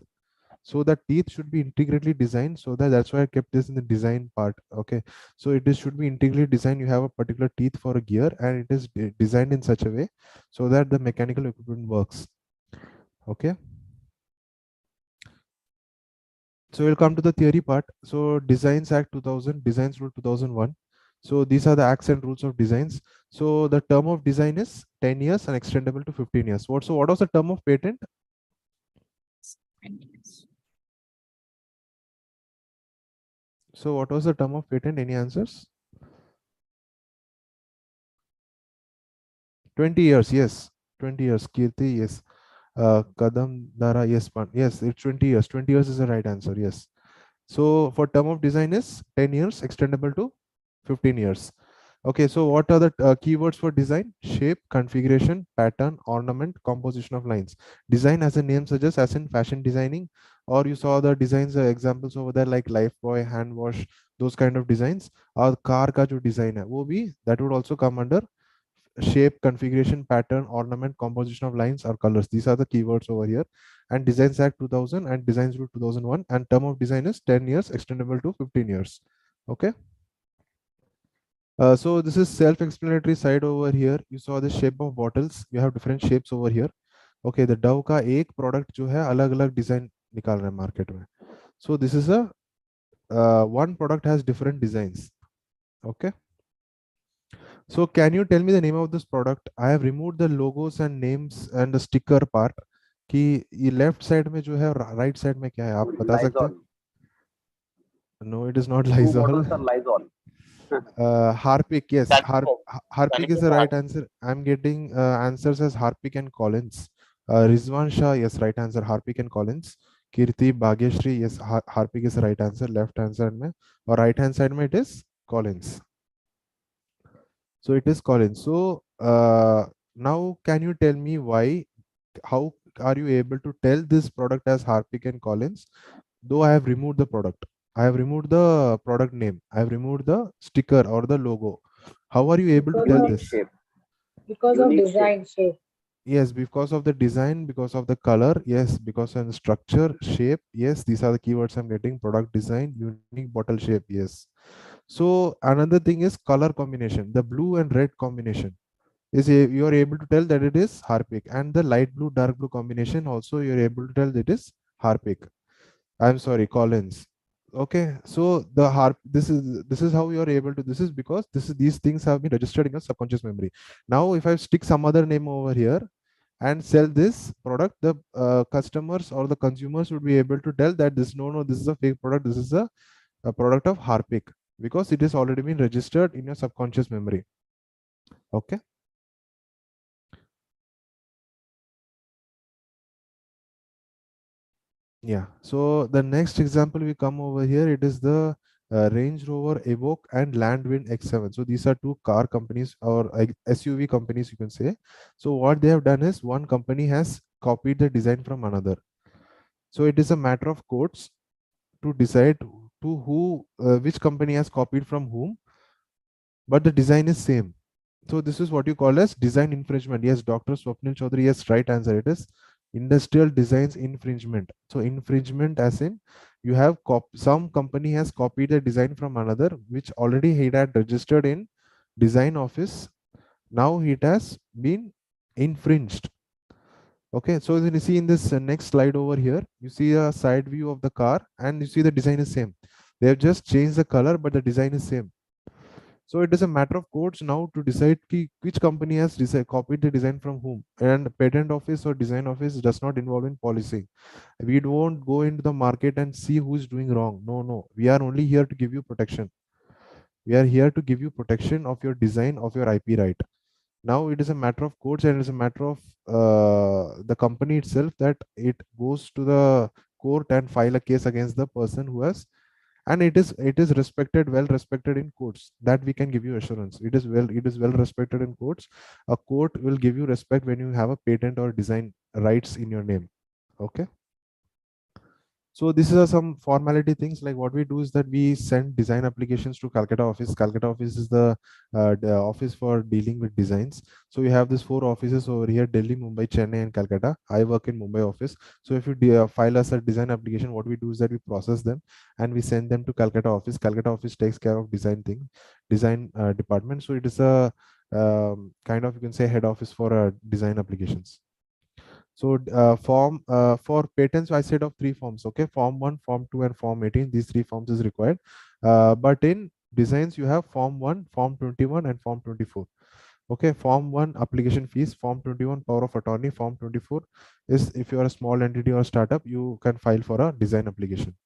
So the teeth should be integrally designed, so that's why I kept this in the design part. Okay, so should be integrally designed. You have a particular teeth for a gear, and it is designed in such a way so that the mechanical equipment works. Okay, so we'll come to the theory part. So Designs Act 2000, Designs Rule 2001. So these are the acts and rules of designs. So the term of design is 10 years and extendable to 15 years. What was the term of patent? So what was the term of patent? Any answers? 20 years, yes. 20 years. Kirti, yes. Kadam Dara, yes. Yes, it's 20 years. 20 years is the right answer, yes. So for term of design is 10 years, extendable to 15 years. Okay, so what are the keywords for design? Shape, configuration, pattern, ornament, composition of lines. Design, as the name suggests, as in fashion designing, or you saw the designs examples over there like Lifebuoy, hand wash, those kind of designs. Or car ka jo design hai, wo bhi, that would also come under shape, configuration, pattern, ornament, composition of lines or colors. These are the keywords over here. And Designs Act 2000 and Designs Rule 2001, and term of design is 10 years, extendable to 15 years. Okay. So this is self-explanatory side over here. You saw the shape of bottles. You have different shapes over here. Okay, the Dove का एक product जो है अलग-अलग design निकाल रहा है market में. So this is a one product has different designs. Okay. So can you tell me the name of this product? I have removed the logos and names and the sticker part. कि ये left side में जो है और right side में क्या है आप बता सकते हैं? Lysol. No, it is not Two Lysol. bottles are Lysol. Harpic, yes. Sanitol. Harpic is the Sanitol. right answer. I'm getting answers as Harpic and Collins. Rizwan Shah, yes, right answer. Harpic and Collins. Kirti Bhagyashri, yes, Harpic is the right answer. Left hand side में और right hand side में it is Collins. So it is Collins. So now can you tell me why? How are you able to tell this product as Harpic and Collins? Though I have removed the product, I have removed the product name, I have removed the sticker or the logo. How are you able to tell Unique this? shape. Because Unique of design shape. Yes, because of the design, because of the color, yes, because of the structure, shape, yes, these are the keywords I'm getting. Product design, unique bottle shape, yes. So another thing is color combination, the blue and red combination. You are able to tell that it is Harpic, and the light blue dark blue combination also you're able to tell that it is Harpic. I'm sorry, Collins. Okay, so the harp this is how you are able to, this is because these things have been registered in your subconscious memory. Now if I stick some other name over here and sell this product, the customers or the consumers would be able to tell that this is a fake product, this is a product of Harpic, because it has already been registered in your subconscious memory. Okay. Yeah, so the next example we come over here, it is the Range Rover Evoque and Landwind X7. So these are two car companies or SUV companies, you can say. So what they have done is one company has copied the design from another. So it is a matter of courts to decide to which company has copied from whom, but the design is same. So this is what you call as design infringement. Yes, Dr. Swapnil Chaudhary, yes, right answer. It is industrial designs infringement. So infringement as in you have some company has copied the design from another, which already he had registered in design office. Now it has been infringed. Okay, so you see in this next slide over here, you see a side view of the car and you see the design is same. They have just changed the color, but the design is same. So it is a matter of courts now to decide which company has copied the design from whom. And patent office or design office does not involve in policing. We don't go into the market and see who is doing wrong. No, no. We are only here to give you protection. We are here to give you protection of your design of your IP right. Now it is a matter of courts and it is a matter of the company itself that it goes to the court and file a case against the person who has, and it is respected, well respected in courts. That we can give you assurance. It is well respected in courts. A court will give you respect when you have a patent or design rights in your name. Okay. So these are some formality things. Like what we do is that we send design applications to Calcutta office. Calcutta office is the office for dealing with designs. So we have these 4 offices over here: Delhi, Mumbai, Chennai, and Calcutta. I work in Mumbai office. So if you file us a design application, what we do is that we process them and we send them to Calcutta office. Calcutta office takes care of design department. So it is a kind of, you can say, head office for design applications. So for patents, I said of 3 forms. Okay, form 1, form 2, and form 18. These 3 forms is required. But in designs, you have form 1, form 21, and form 24. Okay, form 1 application fees, form 21 power of attorney, form 24 is if you are a small entity or startup, you can file for a design application.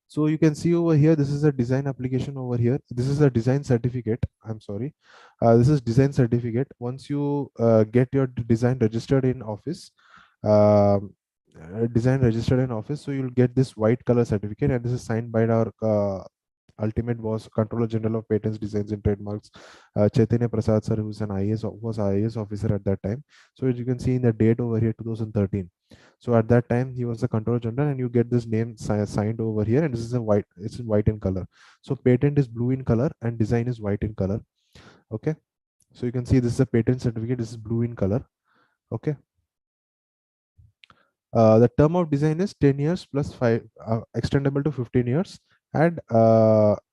So you can see over here, this is a design application over here. This is a design certificate. I'm sorry. This is design certificate. Once you get your design registered in office, so you'll get this white color certificate, and this is signed by our ultimate boss, Controller General of Patents, Designs and Trademarks, Chaitanya Prasad sir, who's an was IAS officer at that time. So as you can see in the date over here, 2013. So at that time, he was the Controller General, and you get this name signed over here, and this is it's in white in color. So patent is blue in color and design is white in color. Okay. So you can see this is a patent certificate. This is blue in color. Okay. The term of design is 10 years plus 5, extendable to 15 years. And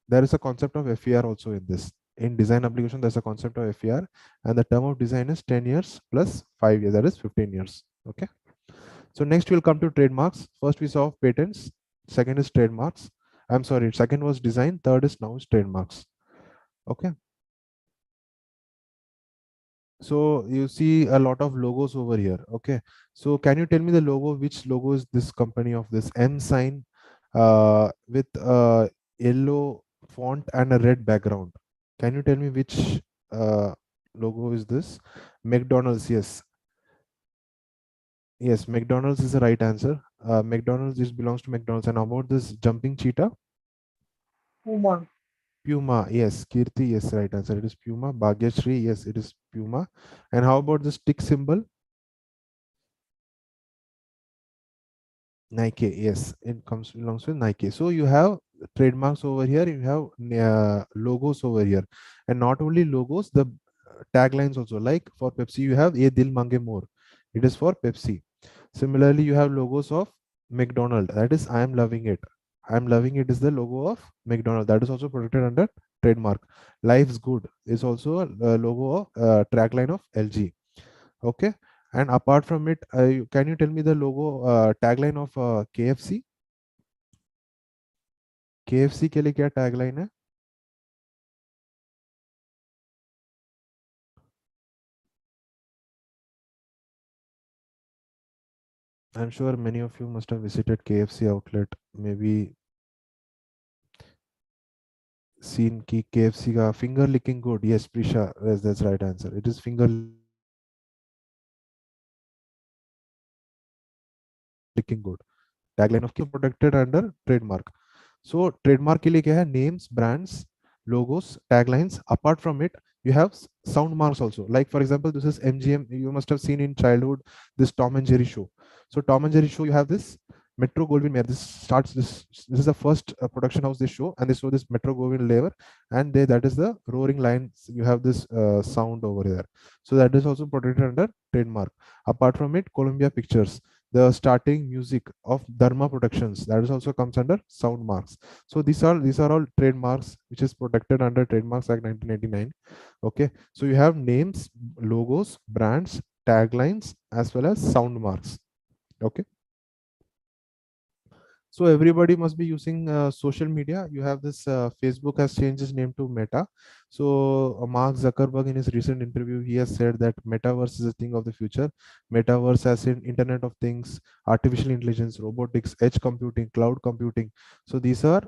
there is a concept of FER also in this. In design application, there's a concept of FER, and the term of design is 10 years plus 5 years, that is 15 years. Okay. So next we'll come to trademarks. First we saw patents, second is trademarks. I'm sorry, second was design, third is now is trademarks. Okay. So you see a lot of logos over here. Okay. So can you tell me the logo, which logo is this company of this M sign with a yellow font and a red background? Can you tell me which logo is this? McDonald's, yes. Yes, McDonald's is the right answer. McDonald's is belongs to McDonald's. And about this jumping cheetah? Puma. Puma, yes. Kirti, yes, right answer. It is Puma. Bhagyashree, yes, it is Puma. And how about the stick symbol? Nike, yes, it comes belongs with Nike. So you have trademarks over here, you have logos over here, and not only logos, the taglines also. Like for Pepsi, you have "Ye Dil Mange More." It is for Pepsi. Similarly, you have logos of McDonald. That is "I am loving it." "I am loving it" is the logo of McDonald. That is also protected under trademark. "Life's Good" is also a logo of tagline of LG. Okay. And apart from it, can you tell me the logo tagline of KFC? KFC के लिए क्या tagline है? I'm sure many of you must have visited KFC outlet, maybe seen ki KFC ka finger licking good. Yes, Prisha, yes, that's right answer. It is finger licking good. Tagline of protected under trademark. So trademark के लिए क्या है? Names, brands, logos, taglines. Apart from it, you have sound marks also. Like for example, this is MGM. You must have seen in childhood this Tom and Jerry show. So Tom and Jerry show, you have this Metro Goldwyn Mayer. This starts this. This is the first production house they show, and they show this Metro Goldwyn Mayer, and they, that is the roaring lines. You have this sound over there. So that is also protected under trademark. Apart from it, Columbia Pictures, the starting music of Dharma Productions, that is also comes under sound marks. So these are all trademarks which is protected under Trademarks Act 1999. Okay, so you have names, logos, brands, taglines, as well as sound marks. Okay. So everybody must be using social media. You have this Facebook has changed its name to Meta. So Mark Zuckerberg, in his recent interview, he has said that metaverse is a thing of the future. Metaverse as in Internet of Things, artificial intelligence, robotics, edge computing, cloud computing. So these are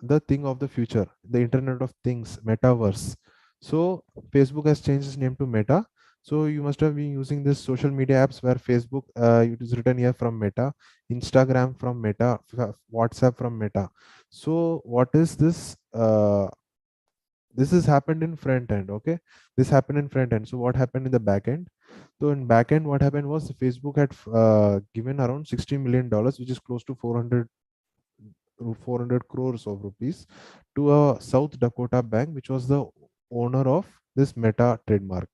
the thing of the future, the Internet of Things, metaverse. So Facebook has changed its name to Meta. So you must have been using this social media apps where Facebook, it is written here from Meta, Instagram from Meta, WhatsApp from Meta. So what is this? This has happened in front end. Okay, this happened in front end. So what happened in the back end? So in back end, what happened was Facebook had given around $60 million, which is close to 400 crores of rupees, to a South Dakota bank, which was the owner of this Meta trademark.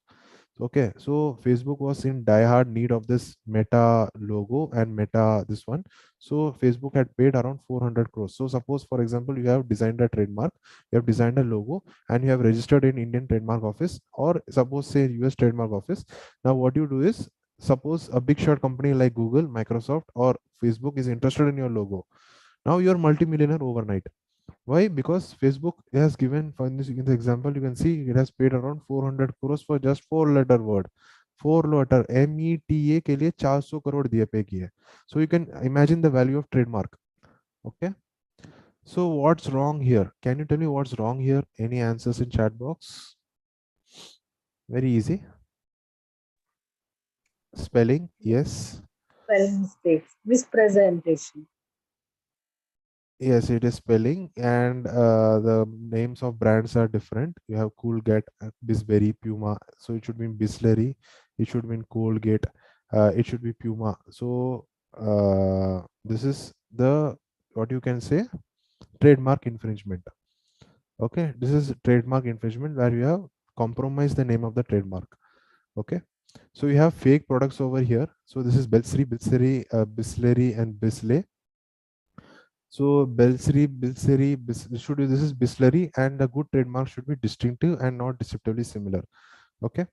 Okay, so Facebook was in die-hard need of this Meta logo and Meta this one. So Facebook had paid around 400 crores. So suppose, for example, you have designed a trademark, you have designed a logo, and you have registered in Indian Trademark Office, or suppose say US Trademark Office. Now what you do is, suppose a big shot company like Google, Microsoft, or Facebook is interested in your logo. Now you're multimillionaire overnight. Why? Because Facebook has given, for this in the example, you can see it has paid around 400 crores for just 4-letter word. 4-letter META के लिए 400 crore दिए पे किए. So you can imagine the value of trademark. Okay. So what's wrong here? Can you tell me what's wrong here? Any answers in chat box? Very easy. Spelling, yes. Spelling mistakes. Mispresentation. Yes, it is spelling, and the names of brands are different. You have Coolgate, Bisberry, Puma. So it should be Bisleri. It should be Colgate. It should be Puma. So this is the, what you can say, trademark infringement. Okay, this is trademark infringement where you have compromised the name of the trademark. Okay, so you have fake products over here. So this is Bisleri, and Bisley. So this is Bisleri, and a good trademark should be distinctive and not deceptively similar. Okay.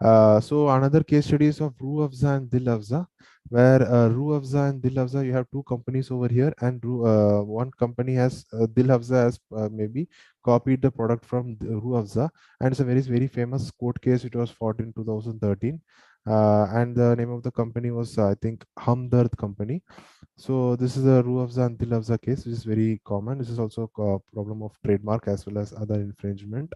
So another case study is of Roo Afza and Dil Afza, where Roo Afza and Dil Afza, you have two companies over here, and one company has Dil Afza has maybe copied the product from Roo Afza, and it's a very famous court case. It was fought in 2013, and the name of the company was I think Hamdard Company. So this is a Roo Afza and Dil Afza case, which is very common. This is also a problem of trademark as well as other infringement.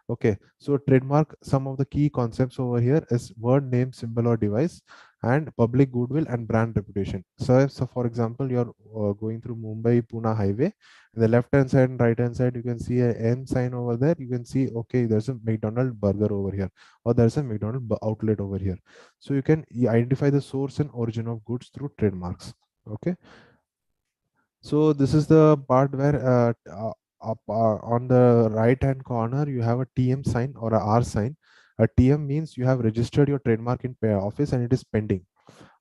Okay, so trademark, some of the key concepts over here is word, name, symbol or device, and public goodwill and brand reputation. So for example, you're going through Mumbai Pune highway, the left hand side and right hand side, you can see a M sign over there. You can see, okay, there's a McDonald burger over here, or there's a McDonald outlet over here. So you can identify the source and origin of goods through trademarks. Okay, so this is the part where on the right hand corner you have a TM sign or a R sign. A TM means you have registered your trademark in office and it is pending.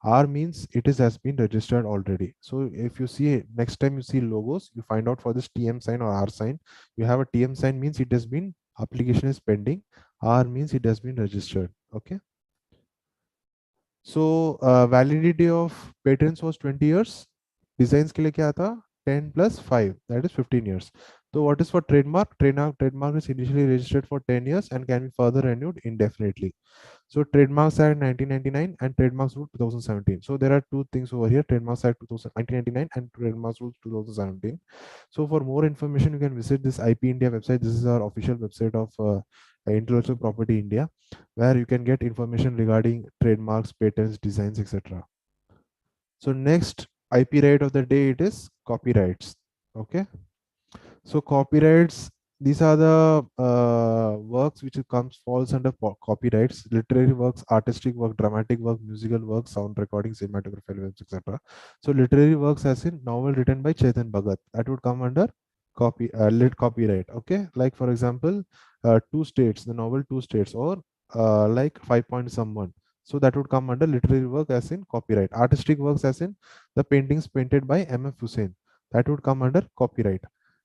R means it is has been registered already. So if you see next time you see logos, you find out for this TM sign or R sign. You have a TM sign means it has been, application is pending. R means it has been registered. Okay. So validity of patents was 20 years. Designs के लिए क्या था? 10 plus 5, that is 15 years. So what is for trademark? Trademark is initially registered for 10 years and can be further renewed indefinitely. So Trademarks Act 1999 and Trademarks Rule 2017. So there are two things over here: Trademarks Act 1999 and Trademarks Rule 2017. So for more information, you can visit this IP India website. This is our official website of Intellectual Property India, where you can get information regarding trademarks, patents, designs, etc. So next IP right of the day, it is copyrights. Okay. So copyrights, these are the works which falls under copyrights: literary works, artistic work, dramatic work, musical work, sound recording, cinematography, films, etc. So literary works as in novel written by Chetan Bhagat, that would come under copyright. Okay, like for example, Two States, the novel Two States, or like 5 Point Someone. So that would come under literary work as in copyright. Artistic works as in the paintings painted by M.F. Hussain, that would come under copyright.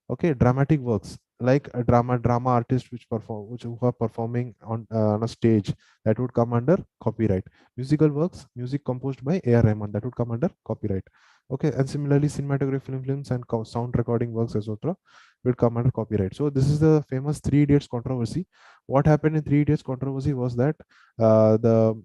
Okay, dramatic works like a drama artist who are performing on a stage, that would come under copyright. Musical works, music composed by A.R. Rahman, that would come under copyright. Okay, and similarly cinematography, films and sound recording works, etc., will come under copyright. So this is the famous Three Idiots controversy. What happened in Three Idiots controversy was that the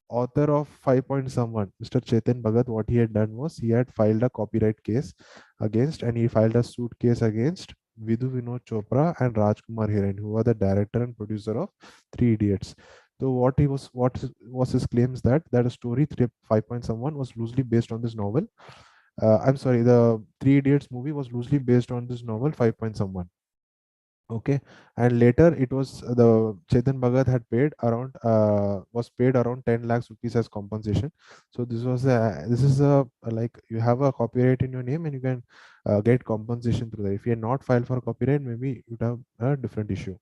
author of 5 Point Someone, Mr. Chetan Bhagat, what he had done was he had filed a copyright case against, and he filed a suit case against Vidhu Vinod Chopra and Rajkumar Hiren, who are the director and producer of Three Idiots. So what was his claims that a story 5 Point Someone was loosely based on this novel. I'm sorry, the Three Idiots movie was loosely based on this novel 5 Point Someone. Okay, and later it was the Chetan Bhagat had paid around was paid around 10 lakhs rupees as compensation. So this is a like you have a copyright in your name and you can get compensation through that. If you are not filed for copyright, maybe you'd have a different issue.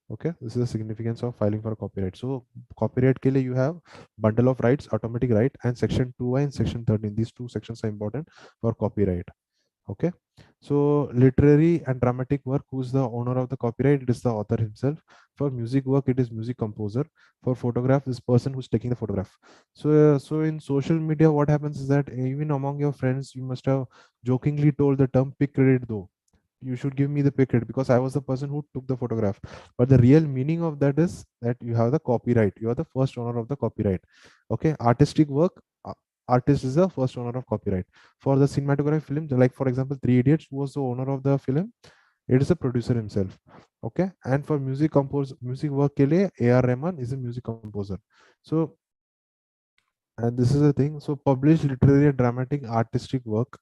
Okay, this is the significance of filing for copyright. So copyright ke liye you have bundle of rights, automatic right, and section 2I and section 13. These two sections are important for copyright. Okay, so literary and dramatic work, who's the owner of the copyright? It is the author himself. For music work, it is music composer. For photograph, this person who's taking the photograph. So in social media, what happens is that even among your friends, you must have jokingly told the term "pick credit," though you should give me the pick credit because I was the person who took the photograph. But the real meaning of that is that you have the copyright. You are the first owner of the copyright. Okay, artistic work, artist is the first owner of copyright. For the cinematography film, like for example, Three Idiots, who was the owner of the film, it is the producer himself. Okay, and for music work ke liye, A.R. Rahman is a music composer. So, and this is the thing. So published literary and dramatic artistic work,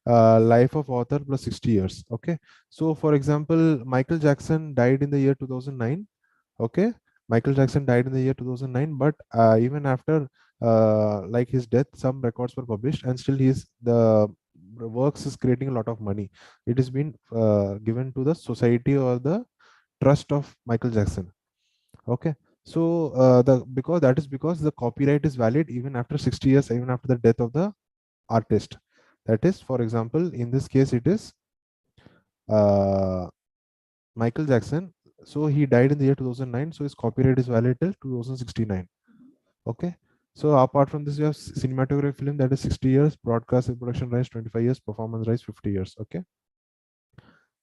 life of author plus 60 years. Okay, so for example, Michael Jackson died in the year 2009. Okay, Michael Jackson died in the year 2009, but even after like his death, some records were published, and still the works is creating a lot of money. It has been given to the society or the trust of Michael Jackson. Okay, so because the copyright is valid even after 60 years, even after the death of the artist. That is, for example, in this case, it is Michael Jackson. So he died in the year 2009. So his copyright is valid till 2069. Okay. So apart from this, you have cinematography film, that is 60 years, broadcast and production rights 25 years, performance rights 50 years. Okay.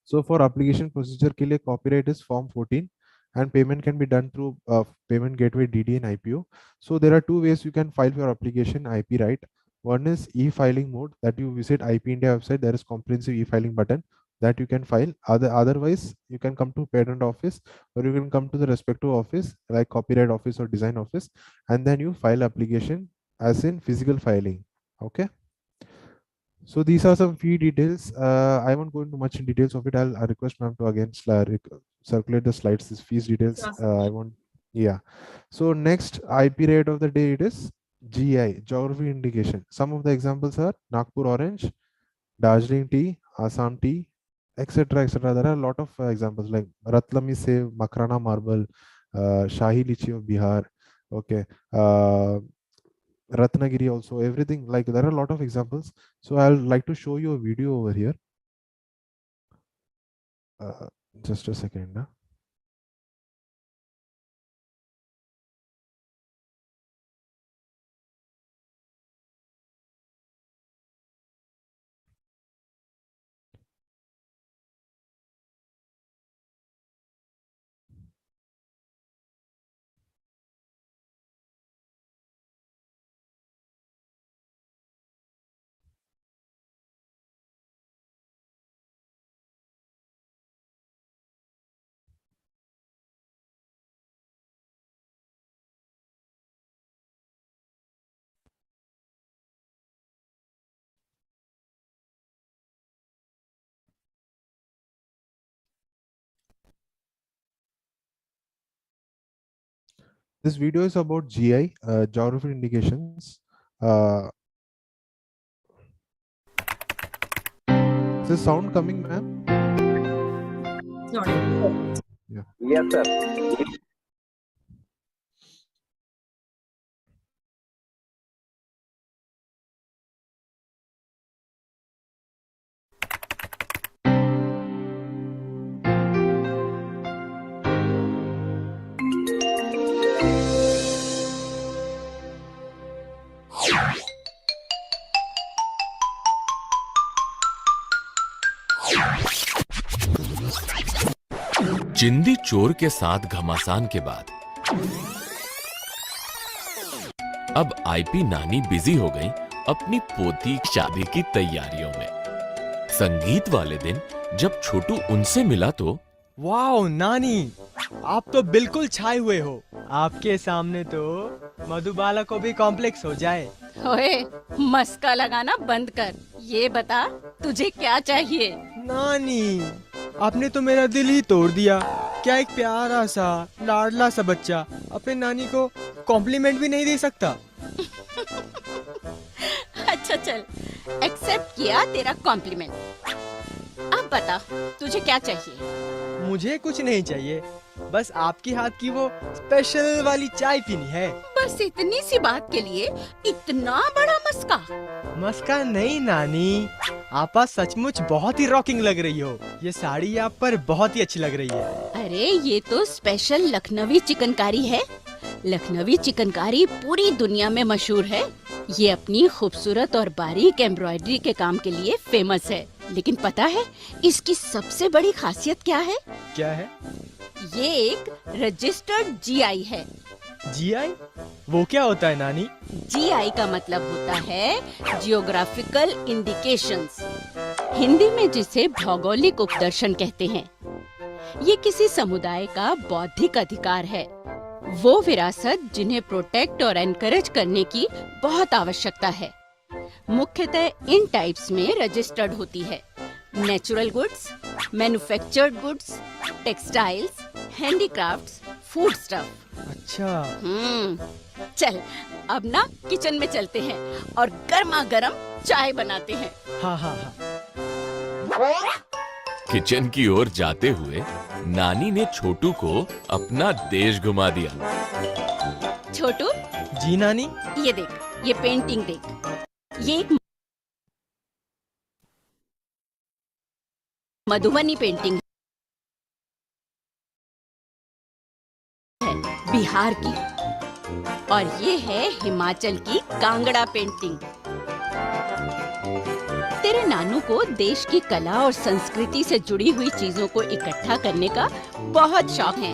So for application procedure के लिए copyright is form 14 and payment can be done through payment gateway DD and IPO. So there are two ways you can file your application IP right. One is e-filing mode, that you visit IP India website, there is comprehensive e-filing button that you can file. Otherwise you can come to patent office or you can come to the respective office like copyright office or design office, and then you file application as in physical filing. Okay. So these are some fee details. I won't go into much in details of it. I'll request ma'am to again circulate the slides, these fees details. Sure, I won't. Yeah. So next IP rate of the day, it is GI, geography indication. Some of the examples are Nagpur orange, Darjeeling tea, Assam tea, etc. etc. There are a lot of examples like Ratlami Sev, Makrana marble, Shahi Lichi of Bihar. Okay. Ratnagiri also, everything, like there are a lot of examples. So I'll like to show you a video over here. Just a second. This video is about GI, geography indications. Is the sound coming, ma'am? sorry. Yeah. Yes, sir. जिंदी चोर के साथ घमासान के बाद अब IP नानी busy हो गई अपनी पोती की शादी की तैयारियों में। संगीत वाले दिन जब छोटू उनसे मिला तो वाओ नानी, आप तो बिल्कुल छाए हुए हो। आपके सामने तो मधुबाला को भी कॉम्प्लेक्स हो जाए। ओए, मस्का लगाना बंद कर। ये बता तुझे क्या चाहिए? नानी, आपने तो मेरा दिल ही तोड़ दिया। क्या एक प्यारा सा लाडला सा बच्चा अपने नानी को कॉम्प्लीमेंट भी नहीं दे सकता? अच्छा चल, एक्सेप्ट किया तेरा कॉम्प्लीमेंट। अब बता तुझे क्या चाहिए? मुझे कुछ नहीं चाहिए, बस आपकी हाथ की वो स्पेशल वाली चाय पीनी है। बस इतनी सी बात के लिए इतना बड़ा मस्का? मस्का नहीं नानी, आप आज सचमुच बहुत ही रॉकिंग लग रही हो। ये साड़ी आप पर बहुत ही अच्छी लग रही है। अरे ये तो स्पेशल लखनवी चिकनकारी है। लखनवी चिकनकारी पूरी दुनिया में मशहूर है। ये अपनी खूबसूरत और बारीक एम्ब्रॉयडरी के काम के लिए फेमस है। लेकिन पता है इसकी सबसे बड़ी खासियत क्या है? क्या है? ये एक रजिस्टर्ड जीआई है। जीआई? वो क्या होता है नानी? जीआई का मतलब होता है जियोग्राफिकल इंडिकेशंस, हिंदी में जिसे भौगोलिक उपदर्शन कहते हैं। ये किसी समुदाय का बौद्धिक अधिकार है, वो विरासत जिन्हें प्रोटेक्ट और एनकरेज करने की बहुत आवश्यकता है। मुख्यतः इन टाइप्स में रजिस्टर्ड होती है: natural goods, manufactured goods, textiles, handicrafts, food stuff. अच्छा। चल अब ना किचन में चलते हैं और गर्मा गर्म चाय बनाते हैं। हाँ हाँ हाँ। किचन की ओर जाते हुए नानी ने छोटू को अपना देश घुमा दिया। छोटू। जी नानी। ये देख, ये पेंटिंग देख। ये एक मधुबनी पेंटिंग है बिहार की, और ये है हिमाचल की कांगड़ा पेंटिंग। तेरे नानू को देश की कला और संस्कृति से जुड़ी हुई चीजों को इकट्ठा करने का बहुत शौक है।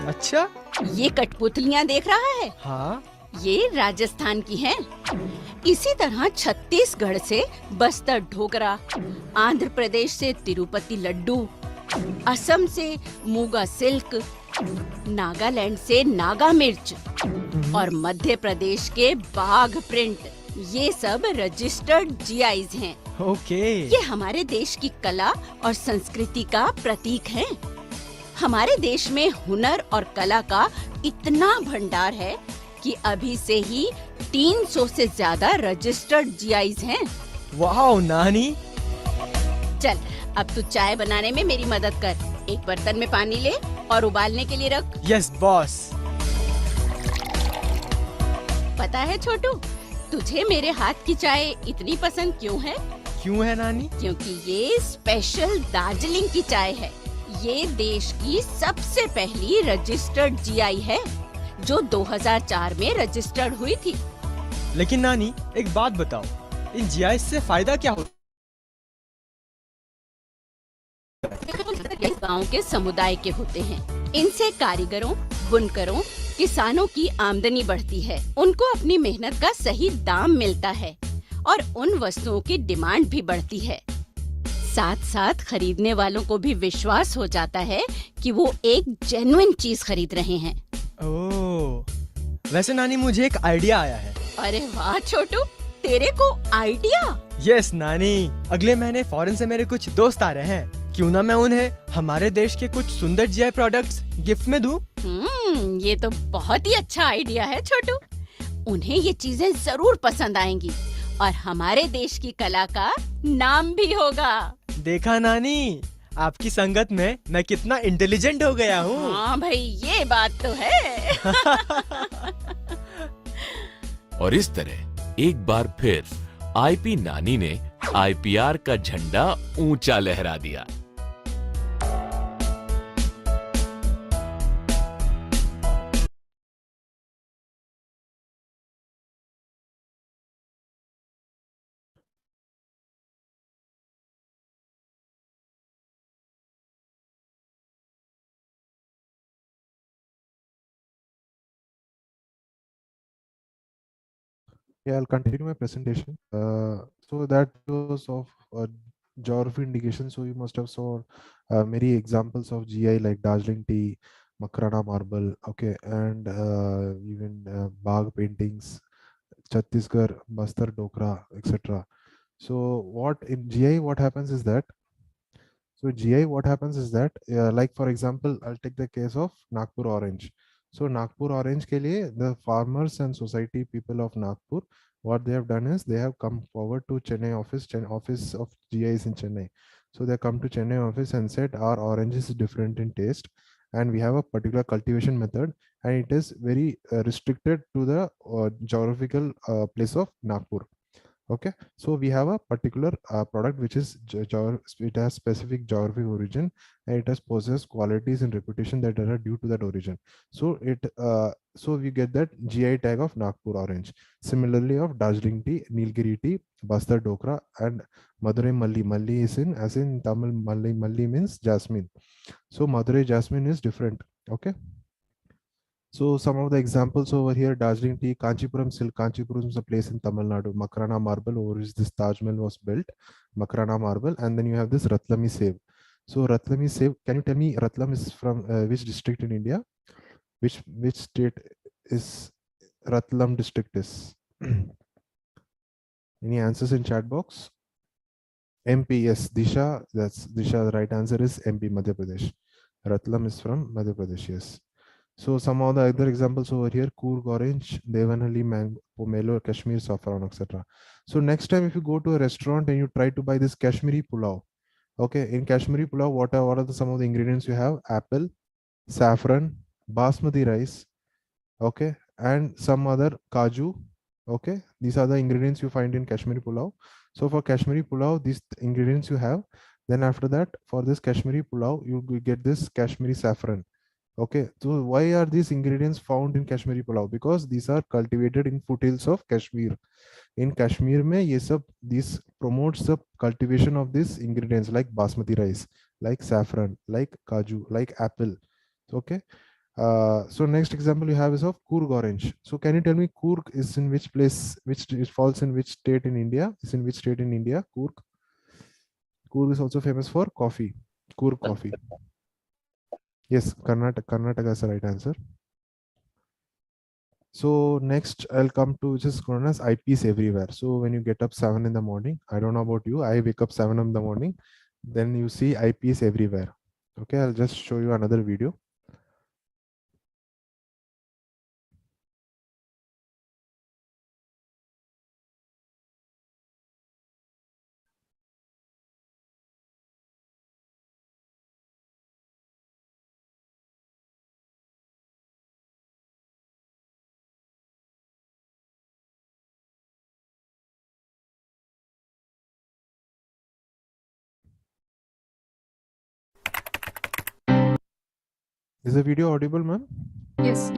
अच्छा। ये कठपुतलियाँ देख रहा है? हाँ। ये राजस्थान की हैं। इसी तरह छत्तीसगढ़ से बस्तर ढोकरा, आंध्र प्रदेश से तिरुपति लड्डू, असम से मूगा सिल्क, नागालैंड से नागा मिर्च और मध्य प्रदेश के बाघ प्रिंट, ये सब रजिस्टर्ड जीआईज हैं। ओके। ये हमारे देश की कला और संस्कृति का प्रतीक हैं। हमारे देश में हुनर और कला का इतना भंडार है कि अभी से ही 300 से ज्यादा रजिस्टर्ड जीआईज हैं। वाह नानी। चल अब तू चाय बनाने में मेरी मदद कर। एक बर्तन में पानी ले और उबालने के लिए रख। Yes boss. पता है छोटू, तुझे मेरे हाथ की चाय इतनी पसंद क्यों है? क्यों है नानी? क्योंकि ये स्पेशल दार्जिलिंग की चाय है। ये देश की सबसे पहली रजिस्टर्ड जीआई है, जो 2004 में रजिस्टर्ड हुई थी। लेकिन नानी एक बात बताओ, इन जीआई से फायदा क्या होता है? गांव के समुदाय के होते हैं। इनसे कारीगरों, बुनकरों, किसानों की आमदनी बढ़ती है। उनको अपनी मेहनत का सही दाम मिलता है और उन वस्तुओं की डिमांड भी बढ़ती है। साथ साथ खरीदने वालों को भी विश्वास हो जाता है कि वो एक जेन्युइन चीज खरीद रहे हैं। ओह, वैसे नानी मुझे एक आइडिया आया है। अरे वाह छोटू, तेरे को आइडिया? यस नानी, अगले महीने फॉरेन से मेरे कुछ दोस्त आ रहे हैं। क्यों ना मैं उन्हें हमारे देश के कुछ सुंदर जीआई प्रोडक्ट्स गिफ्ट में दूं? ये तो बहुत ही अच्छा आइडिया है छोटू। उन्हें ये चीजें जरूर पसंद आएंगी और हमारे देश की कला का नाम भी होगा। देखा नानी, आपकी संगत में मैं कितना इंटेलिजेंट हो गया हूँ। हाँ भाई, ये बात तो है। और इस तरह एक बार फिर आईपी नानी ने आईपीआर का झंडा ऊंचा लहरा दिया। Yeah, I'll continue my presentation. So that was of geography indication. So you must have saw many examples of GI like Darjeeling tea, Makrana marble, okay, and even Bagh paintings, Chhattisgarh, Bastar Dokra, etc. So what in GI, what happens is that, so GI, what happens is that, like for example, I'll take the case of Nagpur orange. So Nagpur orange ke liye, the farmers and society people of Nagpur, what they have done is they have come forward to Chennai office, office of GI is in Chennai. So they come to Chennai office and said our orange is different in taste, and we have a particular cultivation method, and it is very restricted to the geographical place of Nagpur. Okay, so we have a particular product which is it has specific geographic origin, and it has possess qualities and reputation that are due to that origin. So it so we get that GI tag of Nagpur orange. Similarly of Darjeeling tea, Nilgiri tea, Bastar Dokra, and Madurai Malli. Malli is in, as in Tamil Malli. Malli means jasmine. So Madurai jasmine is different. Okay. So some of the examples over here: Darjeeling tea, Kanchipuram silk. Kanchipuram is a place in Tamil Nadu. Makrana marble, over which this Taj Mahal was built. Makrana marble, and then you have this Ratlami save. So Ratlami save. Can you tell me Ratlam is from which district in India? Which state is Ratlam district is? Any answers in chat box? MP, yes. Disha, that's Disha. The right answer is MP, Madhya Pradesh. Ratlam is from Madhya Pradesh. Yes. So some of the other examples over here: Coorg orange, Devanali mango, pomelo, Kashmir saffron, etc. So next time if you go to a restaurant and you try to buy this Kashmiri pulao, okay, in Kashmiri pulao, what are some of the ingredients you have? Apple, saffron, basmati rice, okay, and some other kaju, okay. These are the ingredients you find in Kashmiri pulao. So for Kashmiri pulao, these ingredients you have. Then after that, for this Kashmiri pulao, you will get this Kashmiri saffron. Okay, so why are these ingredients found in Kashmiri pulao? Because these are cultivated in foothills of Kashmir. In Kashmir mein ye sab, this promotes the cultivation of these ingredients like basmati rice, like saffron, like kaju, like apple. Okay. So next example you have is of Coorg orange. So can you tell me Coorg is in which place, which it falls in which state in India? Is in which state in India? Coorg. Coorg is also famous for coffee. Coorg coffee. Yes, Karnataka. Karnataka is the right answer. So next I'll come to which is known as eyepiece everywhere. So when you get up 7 in the morning, I don't know about you, I wake up 7 in the morning, then you see eyepiece everywhere. Okay, I'll just show you another video. Is the video audible, ma'am? Yes.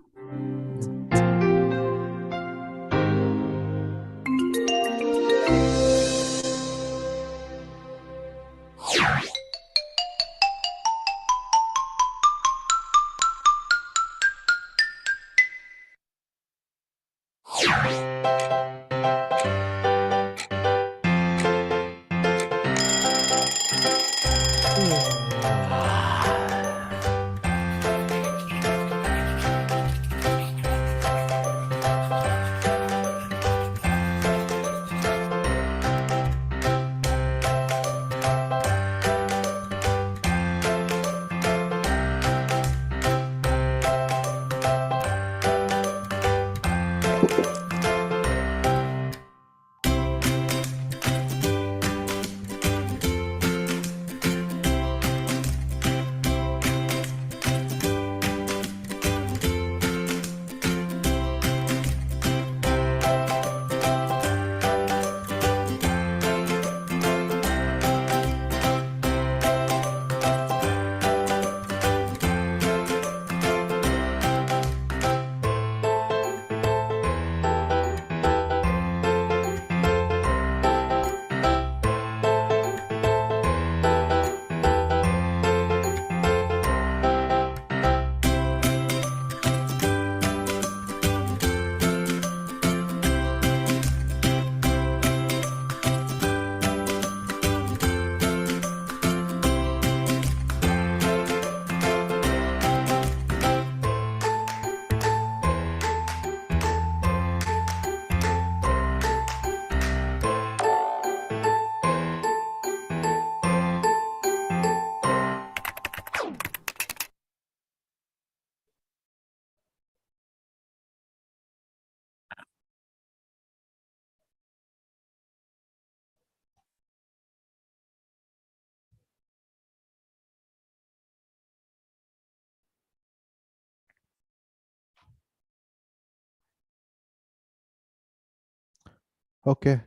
Okay,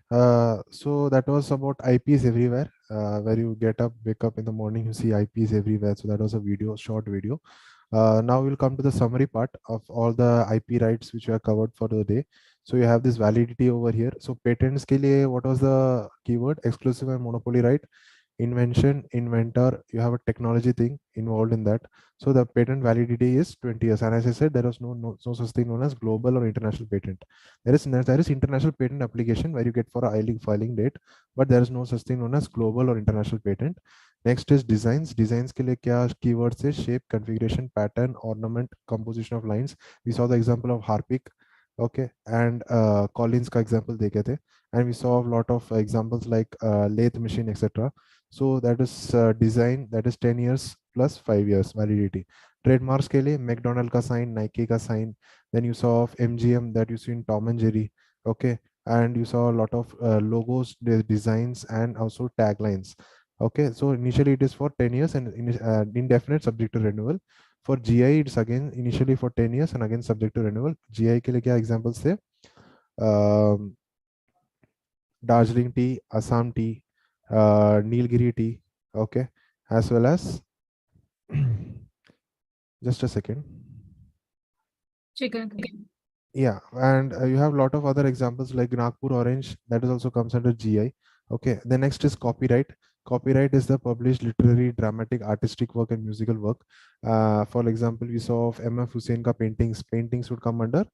so that was about IPs everywhere, where you get up, wake up in the morning, you see IPs everywhere. So that was a video, short video. Now we'll come to the summary part of all the IP rights which we have covered for the day. So you have this validity over here. So patents ke liye, what was the keyword? Exclusive and monopoly right. Invention, inventor, you have a technology thing involved in that. So the patent validity is 20 years. And as I said, there is no such thing known as global or international patent. There is international patent application where you get for a filing date, but there is no such thing known as global or international patent. Next is designs. Designs के लिए क्या keywords है? Shape, configuration, pattern, ornament, composition of lines. We saw the example of Harpic, okay, and Collins का example देखे थे, and we saw a lot of examples like lathe machine, etc. So that is design, that is 10 years plus 5 years validity. Trademarks के लिए McDonald का sign, Nike का sign, then you saw of MGM that you see in Tom and Jerry, okay, and you saw a lot of logos, designs, and also taglines. Okay, so initially it is for 10 years and indefinite subject to renewal. For GI, it's again initially for 10 years and again subject to renewal. GI के लिए क्या examples थे? Darjeeling tea, Assam tea, Nilgiri tea, Okay, as well as just a second. Chicken. Yeah, and you have a lot of other examples like Nagpur Orange, that is also comes under GI. Okay, the next is copyright. Copyright is the published literary, dramatic, artistic work and musical work. For example, we saw of M.F. Hussain ka paintings. Paintings would come under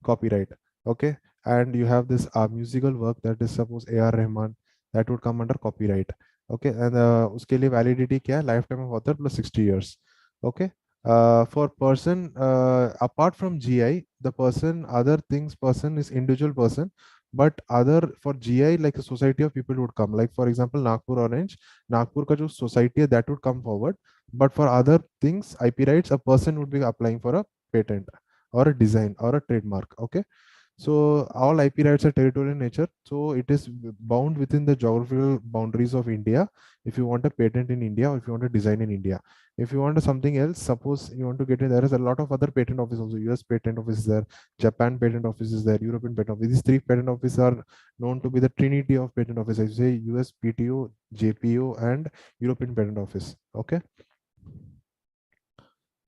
copyright. Okay, and you have this musical work, that is suppose A.R. Rahman, that would come under copyright. Okay, and uske liye validity kya hai? Lifetime of author plus 60 years. Okay, for person apart from GI, the person, other things, person is individual person, but other for GI, like a society of people would come, like for example Nagpur Orange, Nagpur ka jo society hai, that would come forward. But for other things, IP rights, a person would be applying for a patent or a design or a trademark. Okay, so all IP rights are territorial in nature, so it is bound within the geographical boundaries of India. If you want a patent in India, or if you want a design in India, if you want something else, suppose you want to get in, there is a lot of other patent office also. US patent office is there, Japan patent office is there, European patent office. These three patent offices are known to be the trinity of patent office. I say US PTO, JPO, and European patent office. Okay.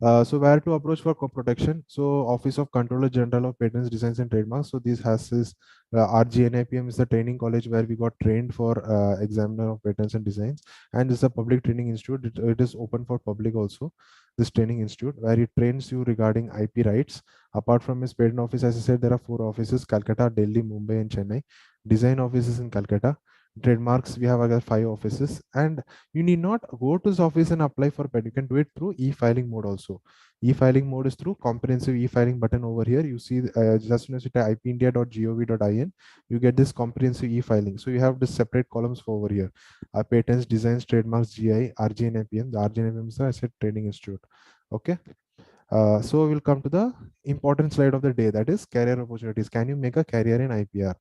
So where to approach for co-protection? So Office of Controller General of Patents, Designs and Trademarks. So this has this RGNIPM is the training college where we got trained for examiner of patents and designs, and this is a public training institute. It is open for public also. This training institute where it trains you regarding IP rights. Apart from its patent office, as I said, there are 4 offices: Calcutta, Delhi, Mumbai, and Chennai. Design offices in Calcutta. Trademarks, we have again 5 offices, and you need not go to this office and apply for patent. You can do it through e-filing mode also. E-filing mode is through comprehensive e-filing button over here. You see, just as you type ipindia.gov.in, you get this comprehensive e-filing. So you have the separate columns for over here: patents, designs, trademarks, GI, RGNAPM. The RGNAPM is the Asset Training Institute. Okay. So we'll come to the important slide of the day, that is career opportunities. Can you make a career in IPR?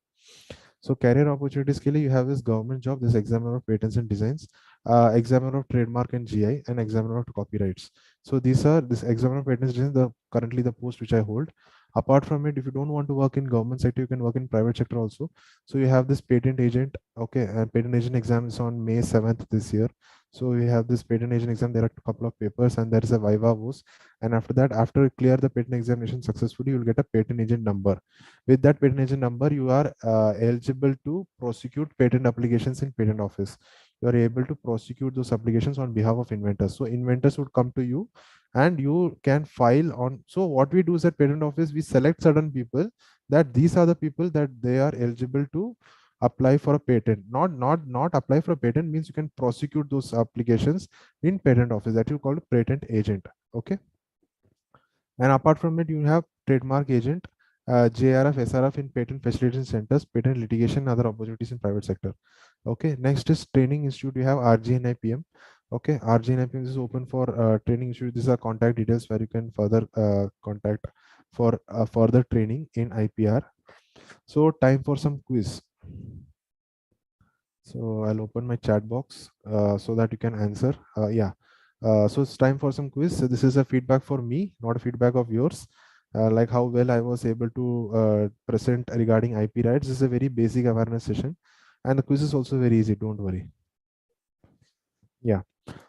So career opportunities ke liye you have this government job, this examiner of patents and designs, examiner of trademark and GI, and examiner of copyrights. So these are this examiner of patents and designs, the currently the post which I hold. Apart from it, if you don't want to work in government sector, you can work in private sector also. So you have this patent agent. Okay, and patent agent exam is on May 7th this year. So we have this patent agent exam. There are a couple of papers, and there is a viva voce. And after that, after you clear the patent examination successfully, you will get a patent agent number. With that patent agent number, you are eligible to prosecute patent applications in patent office. You are able to prosecute those applications on behalf of inventors. So inventors would come to you and you can file on. So what we do is at patent office, we select certain people, that these are the people that they are eligible to apply for a patent. Not apply for a patent means you can prosecute those applications in patent office, that you call a patent agent. Okay. And apart from it, you have trademark agent, JRF, SRF in patent facilitation centers, patent litigation, other opportunities in private sector. Okay. Next is training institute. You have RGNIPM. Okay. RGNIPM is open for training institute. These are contact details where you can further contact for further training in IPR. So time for some quiz. So I'll open my chat box so that you can answer. Yeah. So it's time for some quiz. So this is a feedback for me, not a feedback of yours. Like how well I was able to present regarding IP rights. This is a very basic awareness session, and the quiz is also very easy. Don't worry. Yeah.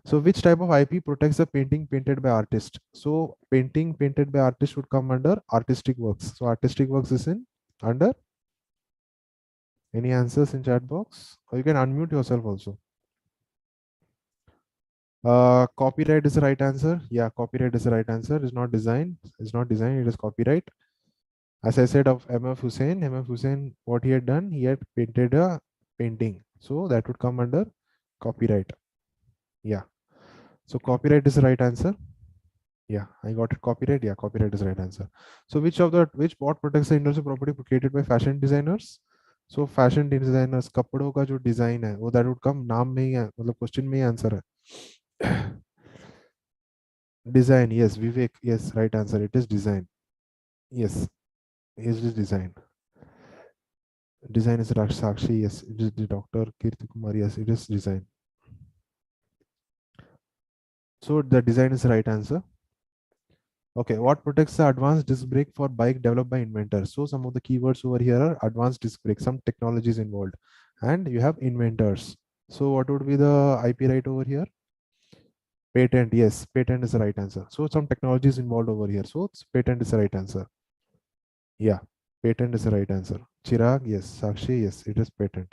So which type of IP protects the painting painted by artist? So painting painted by artist would come under artistic works. So artistic works is in under. Any answers in chat box? Or you can unmute yourself also. Copyright is the right answer. Yeah, copyright is the right answer. It's not design. It's not design. It is copyright. As I said of M.F. Hussain, M.F. Hussain, what he had done, he had painted a painting. So that would come under copyright. Yeah. So copyright is the right answer. Yeah, I got it. Copyright. Yeah, copyright is the right answer. So which what protects the intellectual property created by fashion designers? So fashion designers, कपड़ों का जो design है, वो that would come नाम में ही है, मतलब question में ही answer है. Design, yes. Vivek, yes, right answer. It is design. Yes, it is design. Design is Sakshi, yes. It is the Dr. Kirti Kumar, yes, it is design. So the design is the right answer. Okay, what protects the advanced disc brake for bike developed by inventors? So some of the keywords over here are advanced disc brake, some technologies involved, and you have inventors. So what would be the IP right over here? Patent. Yes, patent is the right answer. So some technology is involved over here. So it's patent is the right answer. Yeah, patent is the right answer. Chirag, yes. Sakshi, yes, it is patent.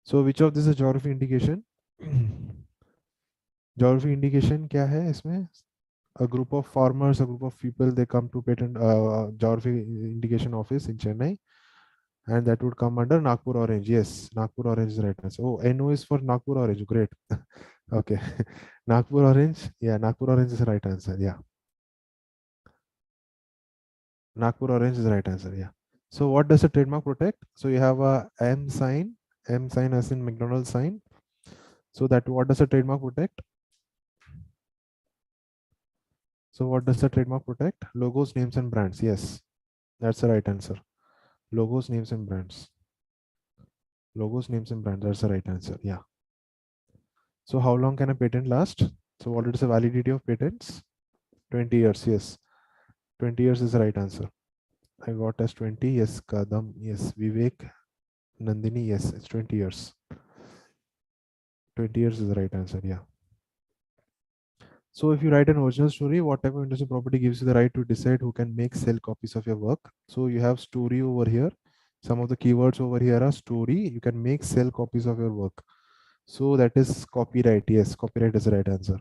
So which of this is geography indication? Geography indication क्या है इसमें? A group of farmers, a group of people, they come to patent geography indication office in Chennai, and that would come under Nagpur Orange. Yes, Nagpur Orange is the right answer. Oh, NO is for Nagpur Orange. Great. Okay. Nagpur Orange. Yeah, Nagpur Orange is the right answer. Yeah. Nagpur Orange is the right answer. Yeah. So what does the trademark protect? So you have a M sign as in McDonald's sign. So that what does the trademark protect? So what does the trademark protect? Logos, names, and brands. Yes, that's the right answer. Logos, names, and brands. Logos, names, and brands. That's the right answer. Yeah. So how long can a patent last? So what is the validity of patents? 20 years. Yes. 20 years is the right answer. I got as 20. Yes. Kadam. Yes. Vivek. Nandini. Yes. It's 20 years. 20 years is the right answer. Yeah. So if you write an original story, what type of intellectual property gives you the right to decide who can make, sell copies of your work? So you have story over here. Some of the keywords over here are story. You can make, sell copies of your work. So that is copyright. Yes, copyright is the right answer.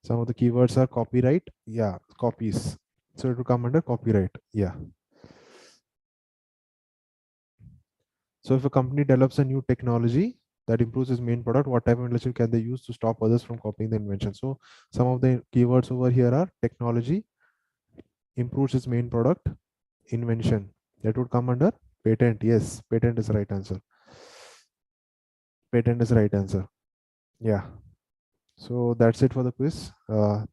Some of the keywords are copyright. Yeah, copies. So it will come under copyright. Yeah. So if a company develops a new technology that improves its main product, what type of intellectual can they use to stop others from copying the invention? So some of the keywords over here are technology, improves its main product, invention. That would come under patent. Yes, patent is the right answer. Patent is the right answer. Yeah. So that's it for the quiz. I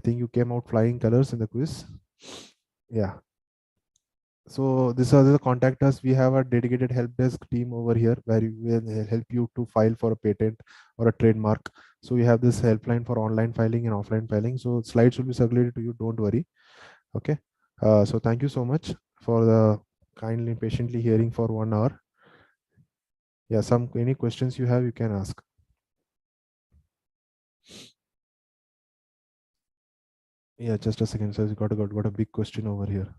think you came out flying colors in the quiz. Yeah. So these are the contact us. We have a dedicated help desk team over here where we will help you to file for a patent or a trademark. So we have this helpline for online filing and offline filing. So slides will be circulated to you. Don't worry. Okay. So thank you so much for the kindly patiently hearing for 1 hour. Yeah. Any questions you have, you can ask. Yeah. Just a second. So got a big question over here.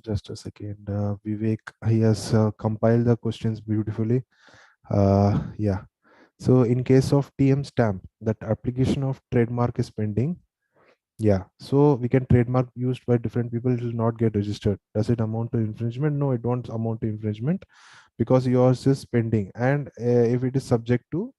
Just a second. Vivek, he has compiled the questions beautifully. Yeah. So in case of TM stamp, that application of trademark is pending. Yeah. So we can trademark used by different people. It will not get registered. Does it amount to infringement? No, it don't amount to infringement because yours is pending. And if it is subject to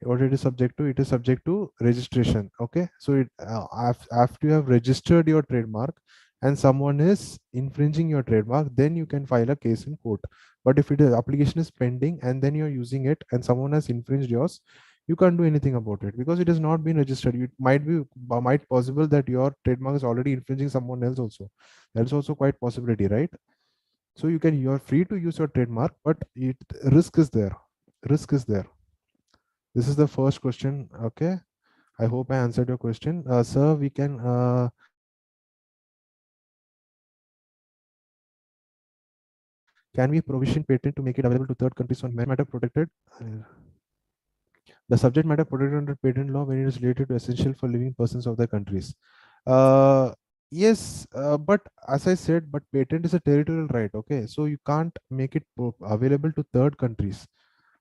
what it is subject to, it is subject to registration. Okay. So it after you have registered your trademark and someone is infringing your trademark, then you can file a case in court. But if it is application is pending and then you're using it and someone has infringed yours, you can't do anything about it because it has not been registered. It might possible that your trademark is already infringing someone else also. That's also quite possibility, right? So you're free to use your trademark, but risk is there. Risk is there. This is the first question. Okay. I hope I answered your question. Sir, we can we provision patent to make it available to third countries on matter protected? The subject matter protected under patent law when it is related to essential for living persons of the countries. Yes, but as I said, but patent is a territorial right. Okay, so you can't make it available to third countries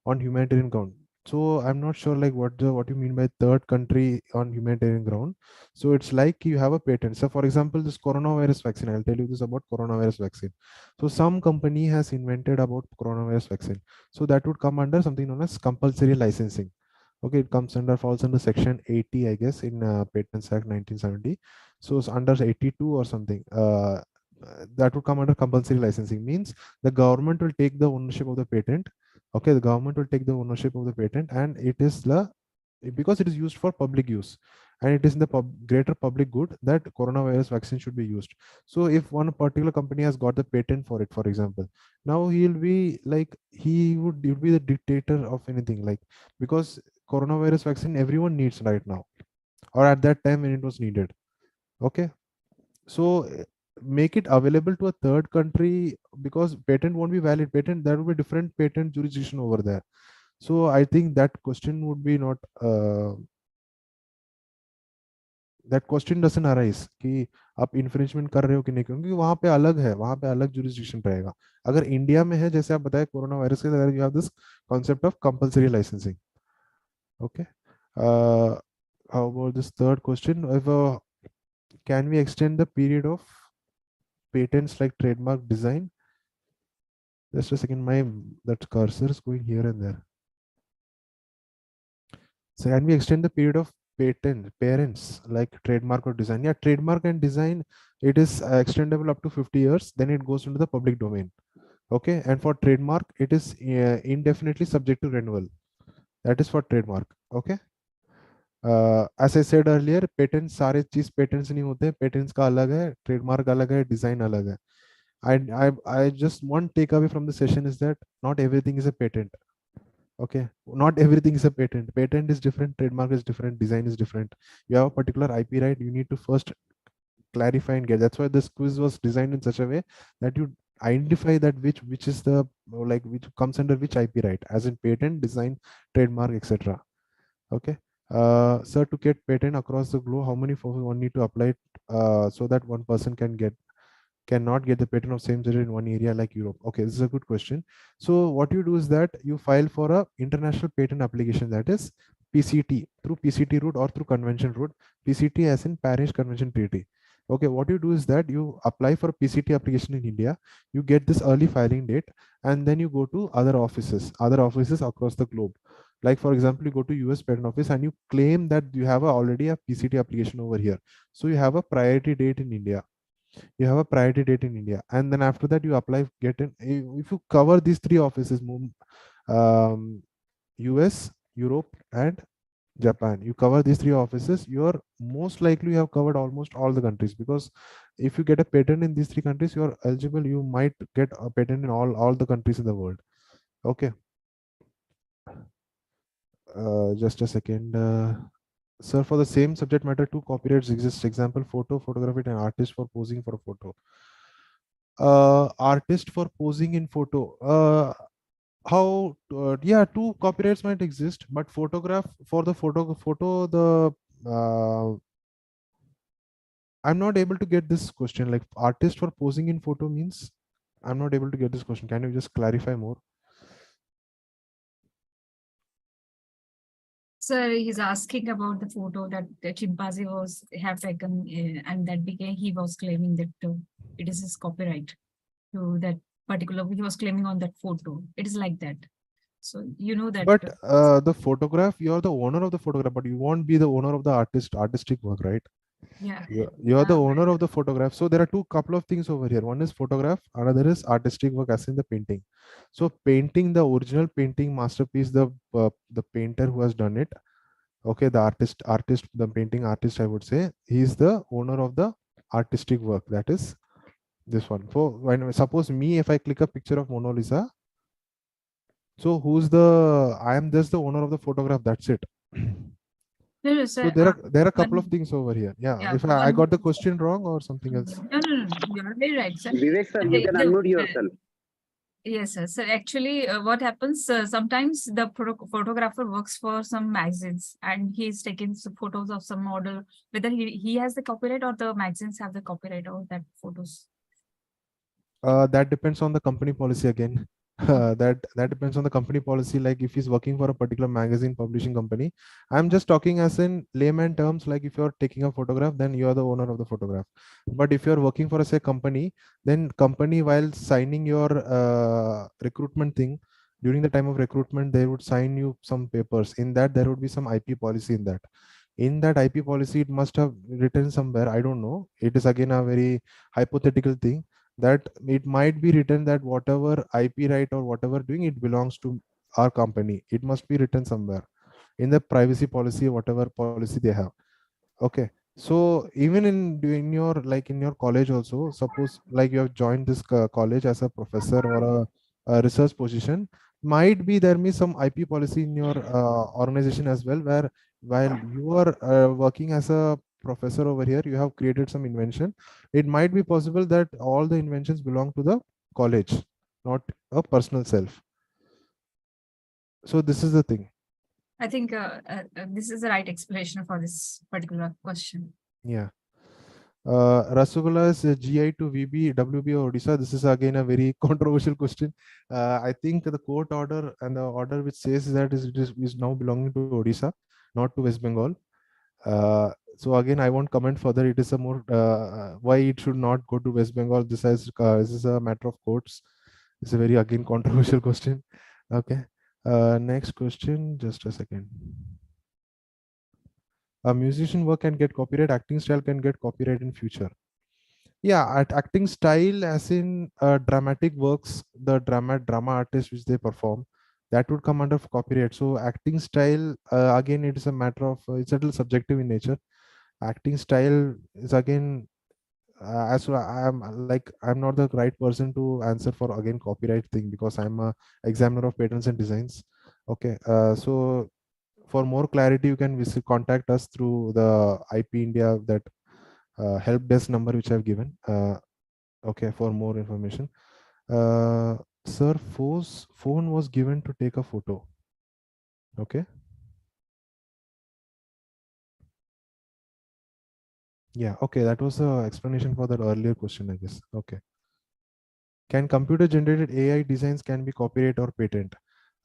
on humanitarian ground. So I'm not sure like what you mean by third country on humanitarian ground. So it's like you have a patent. So for example, this coronavirus vaccine, I'll tell you this about coronavirus vaccine. So some company has invented about coronavirus vaccine. So that would come under something known as compulsory licensing. Okay, it falls under section 80, I guess, in Patents Act 1970. So it's under 82 or something. That would come under compulsory licensing, means the government will take the ownership of the patent. Okay, the government will take the ownership of the patent, and it is because it is used for public use, and it is in the greater public good that coronavirus vaccine should be used. So if one particular company has got the patent for it, for example, now he'll be like he'll be the dictator of anything, like, because coronavirus vaccine everyone needs right now, or at that time when it was needed. Okay, so make it available to a third country, because patent won't be valid. Patent, there will be different patent jurisdiction over there. So I think that question would be not that question doesn't arise कि आप infringement कर रहे हो कि नहीं, क्योंकि वहां पे अलग है, वहां पे अलग जुरिस्डिक्शन रहेगा. अगर इंडिया में है, जैसे आप बताए कोरोना वायरस के, अगर you have this concept of compulsory licensing. Okay, how about this third question? If can we extend the period of patents like trademark design? Just a second, my that cursor is going here and there. So can we extend the period of patent parents like trademark or design? Yeah, trademark and design, it is extendable up to 50 years. Then it goes into the public domain. Okay, and for trademark, it is indefinitely subject to renewal. That is for trademark. Okay. As I said earlier, patents सारे चीज patents नहीं होते, patents का अलग है, trademark अलग है, design अलग है. I just one takeaway from the session is that not everything is a patent. Okay, not everything is a patent. Patent is different, trademark is different, design is different. You have a particular IP right, you need to first clarify and get. That's why this quiz was designed in such a way that you identify that which is the like which comes under which IP right, as in patent, design, trademark, etc. Okay. Sir, to get patent across the globe, how many forms one need to apply it, so that one person cannot get the patent of same gender in one area like Europe? Okay, this is a good question. So what you do is that you file for a international patent application, that is PCT, through PCT route or through convention route. PCT as in Paris Convention Treaty. Okay, what you do is that you apply for a PCT application in India, you get this early filing date, and then you go to other offices across the globe. Like for example, you go to US patent office and you claim that you have already a PCT application over here. So you have a priority date in India. And then after that you apply, get in. If you cover these three offices, US, Europe, and Japan, you cover these three offices, you are most likely you have covered almost all the countries, because if you get a patent in these three countries, you are eligible, you might get a patent in all the countries in the world. Okay. Just a second. Sir, for the same subject matter, two copyrights exist. Example, photo, photography, and artist for posing for a photo. Artist for posing in photo. How? Yeah, two copyrights might exist, but photograph for the photo. I'm not able to get this question. Like artist for posing in photo means, I'm not able to get this question. Can you just clarify more? Sir, he's asking about the photo that the chimpanzee have taken, and that became, he was claiming that it is his copyright to that particular. He was claiming on that photo. It is like that. So you know that. But the photograph, you're the owner of the photograph, but you won't be the owner of the artistic work, right? Yeah. You're the owner of the photograph. So there are couple of things over here. One is photograph, another is artistic work, as in the painting. So painting, the original painting masterpiece, the painter who has done it, okay, the artist, the painting artist, I would say, he's the owner of the artistic work. That is this one. So when suppose me, if I click a picture of Mona Lisa, so I am just the owner of the photograph. That's it. No, no, So sir, there are a couple of things over here. Yeah. If I got the question wrong or something else. No, you're very right, sir. Vivek sir, you can unmute yourself. Yes, sir. So actually, what happens, sometimes the photographer works for some magazines and he's taking some photos of some model, whether he has the copyright or the magazines have the copyright of that photos. That depends on the company policy again. That depends on the company policy. Like if he's working for a particular magazine publishing company, I'm just talking as in layman terms. Like if you're taking a photograph, then you are the owner of the photograph. But if you're working for a say company, then company, while signing your recruitment thing, during the time of recruitment, they would sign you some papers. In that, there would be some IP policy in that. In that IP policy, it must have written somewhere. I don't know. It is again a very hypothetical thing, that it might be written that whatever IP right or whatever doing, it belongs to our company. It must be written somewhere in the privacy policy, whatever policy they have. Okay. So even in your like in your college also, suppose like you have joined this college as a professor or a research position, might be there may some IP policy in your organization as well, where while you are working as a professor over here, you have created some invention. It might be possible that all the inventions belong to the college, not a personal self. So this is the thing. I think this is the right explanation for this particular question. Yeah. Rasagola's GI to VB, WB or Odisha. This is again a very controversial question. I think the court order and the order which says that is now belonging to Odisha, not to West Bengal. So again, I won't comment further. It is a more why it should not go to West Bengal. This is a matter of courts. It's a very again controversial question. Okay. Next question. Just a second. A musician work can get copyright. Acting style can get copyright in future. Yeah, at acting style, as in dramatic works, the drama artist which they perform, that would come under copyright. So acting style, again, it is a matter of it's a little subjective in nature. Acting style is again as well, I'm not the right person to answer for again copyright thing because I'm a examiner of patents and designs. Okay, so for more clarity, you can contact us through the IP India that help desk number which I've given. Okay, for more information. Sir, phone was given to take a photo. Okay. Yeah, okay, that was the explanation for that earlier question, I guess. Okay. Can computer generated AI designs can be copyright or patent?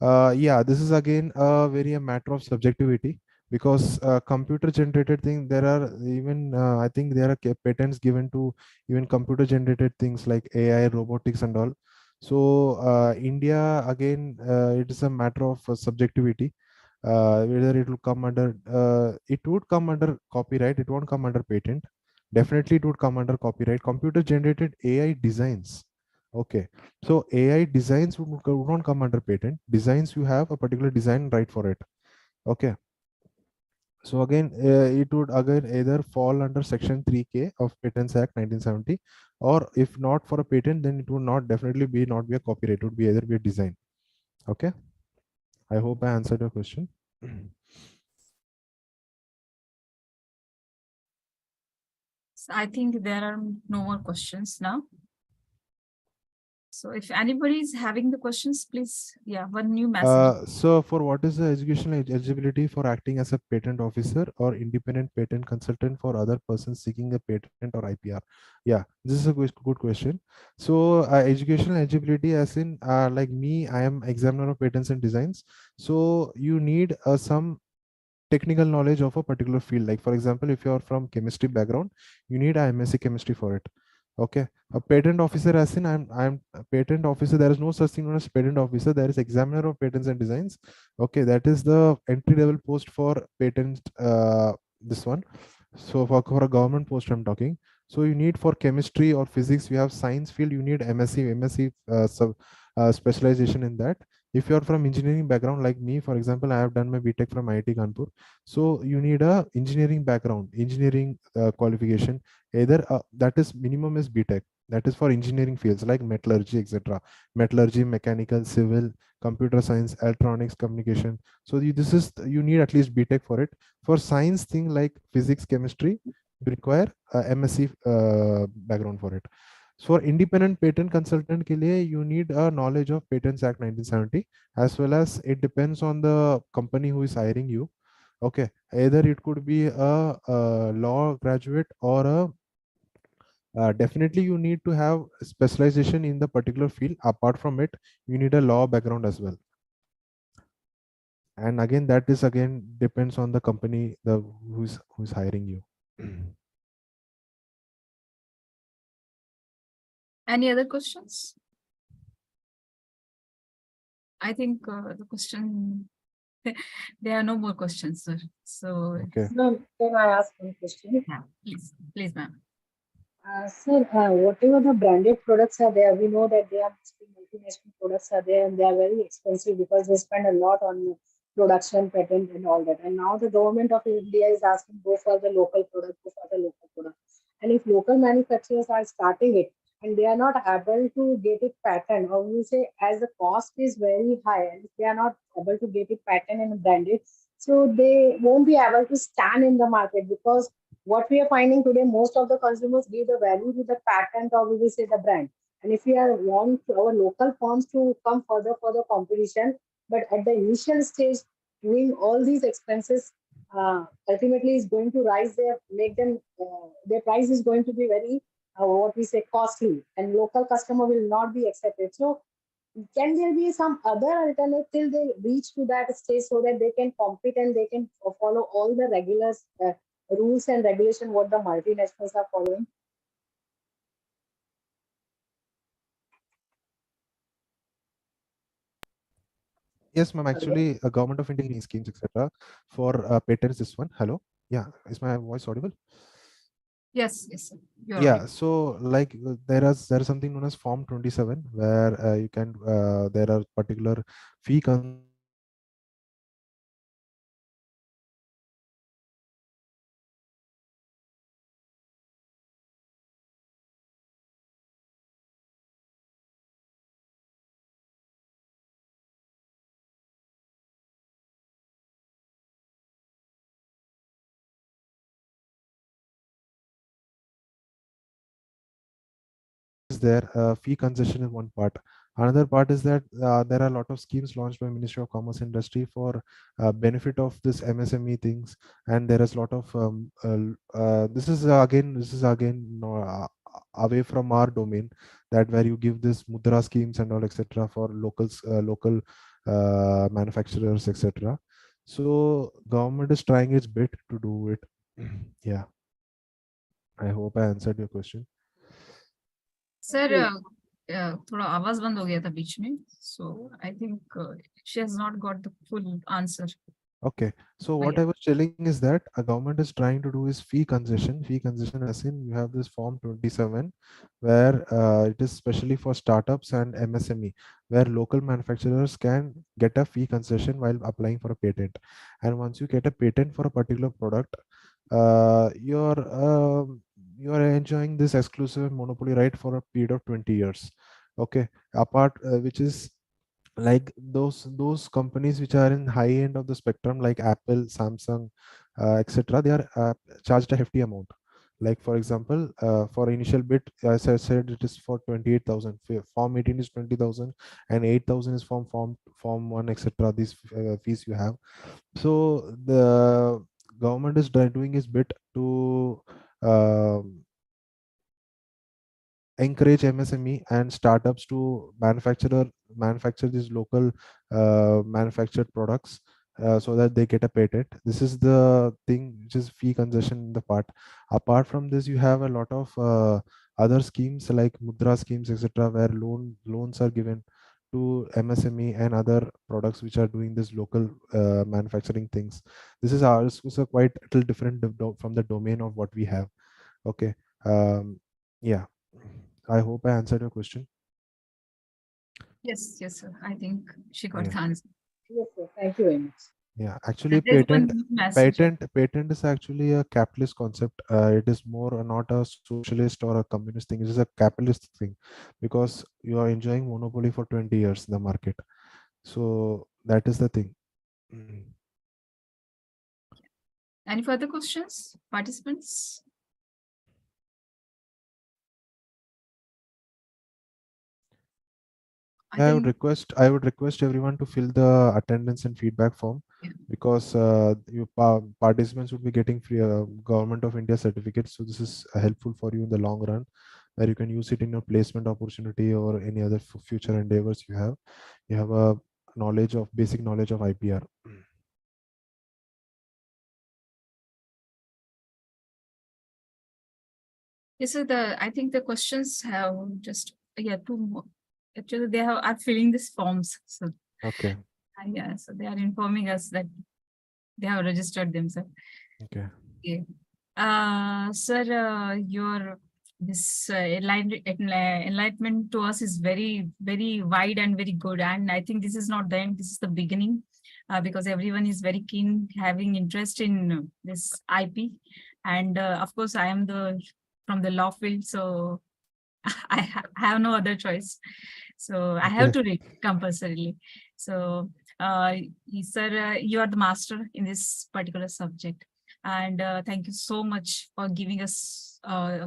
Yeah, this is again a matter of subjectivity because computer generated thing, there are even I think there are patents given to even computer generated things like AI, robotics and all. So India again, it is a matter of subjectivity. Whether it will come under it would come under copyright, it won't come under patent. Definitely it would come under copyright. Computer generated AI designs. Okay, so AI designs would not come under patent. Designs, you have a particular design right for it. Okay. So again, it would again either fall under Section 3K of Patents Act 1970, or if not for a patent, then it would not definitely be not be a copyright. It would be either be a design. Okay. I hope I answered your question. So I think there are no more questions now. So if anybody is having the questions, please, yeah, one new message. So for what is the educational eligibility for acting as a patent officer or independent patent consultant for other persons seeking a patent or IPR? Yeah, this is a good question. So educational eligibility, as in like me, I am examiner of patents and designs. So you need some technical knowledge of a particular field. Like for example, if you are from chemistry background, you need a MSc chemistry for it. Okay, a patent officer, as in I'm a patent officer. There is no such thing as patent officer. There is examiner of patents and designs. Okay, that is the entry level post for patent. This one. So for a government post, I'm talking. So you need for chemistry or physics, you have science field, you need MSc specialization in that. If you are from engineering background like me, for example, I have done my BTech from IIT Kanpur. So you need a engineering background, engineering qualification. Either that is minimum is BTech. That is for engineering fields like metallurgy, etc. Metallurgy, mechanical, civil, computer science, electronics, communication. So this is you need at least BTech for it. For science thing like physics, chemistry, you require MSc background for it. So for independent patent consultant ke liye, you need a knowledge of Patents Act 1970, as well as it depends on the company who is hiring you. Okay, either it could be a law graduate or a definitely you need to have specialization in the particular field. Apart from it, you need a law background as well. And again, that is again depends on the company, the who's hiring you. Any other questions? I think the question, there are no more questions, sir. So, okay. Ma'am, can I ask one question? Yeah, please, ma'am. Sir, whatever the branded products are there, we know that they are mostly multinational products are there and they are very expensive because they spend a lot on production, patent and all that. And now the government of India is asking go for the local product, go for the local product. And if local manufacturers are starting it and they are not able to get it patent, or we say as the cost is very high and if they are not able to get it patent and branded, so they won't be able to stand in the market because what we are finding today, most of the consumers give the value to the patent or we will say the brand. And if we are want our local firms to come further for the competition, but at the initial stage, doing all these expenses ultimately is going to rise their, make them, their price is going to be very, what we say, costly, and local customer will not be accepted. So can there be some other alternative till they reach to that stage so that they can compete and they can follow all the regular rules and regulation what the multinationals are following? Yes, ma'am. Actually, a government of India schemes, etc., for patents. This one. Hello. Yeah, is my voice audible? Yes, yes, sir. You're Yeah. audible. So, like, there is something known as Form 27, where you can there are particular fee is there. Fee concession is one part. Another part is that there are a lot of schemes launched by Ministry of Commerce Industry for benefit of this MSME things, and there is a lot of this is again no, away from our domain, that where you give this mudra schemes and all etc. for local manufacturers etc. So government is trying its bit to do it. Yeah, I hope I answered your question. Sir थोड़ा आवाज बंद हो गया था बीच में, so I think she has not got the full answer. Okay, so what Yeah. I was telling is that a government is trying to do is fee concession. Fee concession, as in you have this Form 27, where it is specially for startups and MSME, where local manufacturers can get a fee concession while applying for a patent. And once you get a patent for a particular product, you're enjoying this exclusive monopoly right for a period of 20 years. Okay, apart which is like those companies which are in high end of the spectrum, like Apple, Samsung, etc., they are charged a hefty amount. Like for example, for initial bid, as I said, it is for 28,000. Form 18 is 20,000 and 8,000 is form 1 etc. These fees you have. So the government is doing its bit to encourage MSME and startups to manufacture these local manufactured products, so that they get a patent. This is the thing which is fee concession in the part. Apart from this, you have a lot of other schemes like mudra schemes etc., where loans are given to MSME and other products which are doing this local manufacturing things. This is ours, is a quite little different from the domain of what we have. Okay. Yeah, I hope I answered your question. Yes, yes, sir. I think she got Yeah. the answer. Yes, sir. Thank you very much. Yeah, actually, There's one message. patent is actually a capitalist concept. It is more not a socialist or a communist thing. It is a capitalist thing, because you are enjoying monopoly for 20 years in the market. So that is the thing. Any further questions, participants? I would request everyone to fill the attendance and feedback form, Yeah. because participants would be getting free Government of India certificates. So this is helpful for you in the long run, where you can use it in your placement opportunity or any other future endeavors you have. You have a basic knowledge of IPR. Yes, so I think the questions have just, yeah, two more. Actually, they are filling these forms. So Okay. yeah, so they are informing us that they have registered themselves. Okay. Okay. Sir, your this enlightenment to us is very, very wide and very good. And I think this is not the end, this is the beginning, because everyone is very keen, having interest in this IP. And of course, I am from the law field, so I have no other choice. So I have to read compulsorily. So, sir, you are the master in this particular subject. And thank you so much for giving us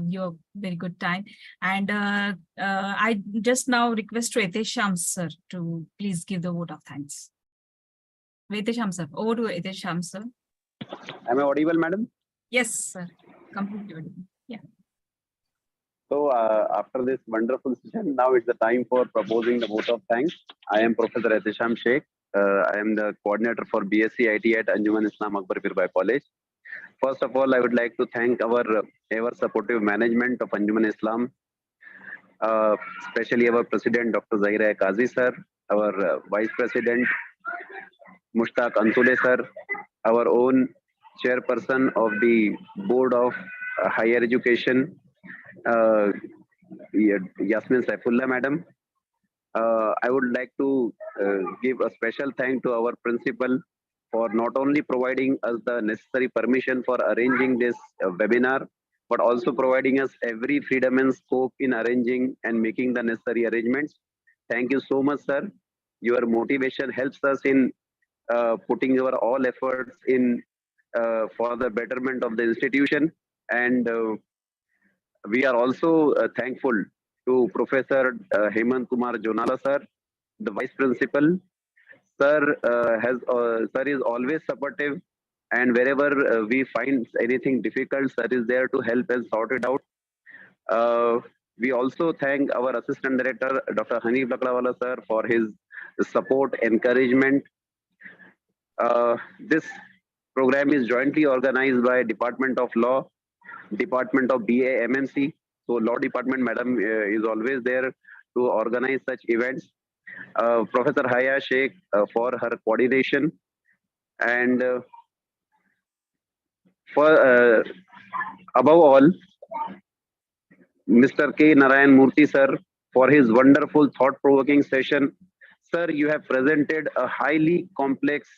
your very good time. And I just now request to Etesham sir to please give the vote of thanks. Etesham sir, over to Etesham sir. Am I audible, madam? Yes, sir. Completely audible. Yeah. So after this wonderful session, now it's the time for proposing the vote of thanks. I am Professor Etesham Sheikh. I am the coordinator for BSc IT at Anjuman Islam Akbar Birbhai College. First of all, I would like to thank our ever supportive management of Anjuman Islam, especially our president, Dr. Zahira Kazi sir, our vice president, Mushtaq Ansule sir, our own chairperson of the board of higher education, uh, Yasmin Saifullah madam. I would like to give a special thank to our principal for not only providing us the necessary permission for arranging this webinar, but also providing us every freedom and scope in arranging and making the necessary arrangements. Thank you so much, sir. Your motivation helps us in putting our all efforts in for the betterment of the institution. And we are also thankful to Professor Hemant Kumar Jonala sir, the vice principal. Sir is always supportive, and wherever we find anything difficult, sir is there to help us sort it out. We also thank our assistant director, Dr. Hanif Laklawala sir, for his support, encouragement. This program is jointly organized by Department of Law, Department of BA MMC. So Law Department, madam, is always there to organize such events. Professor Haya Sheikh for her coordination, and for above all, Mr. K. Narayan Murthy sir for his wonderful thought-provoking session. Sir, you have presented a highly complex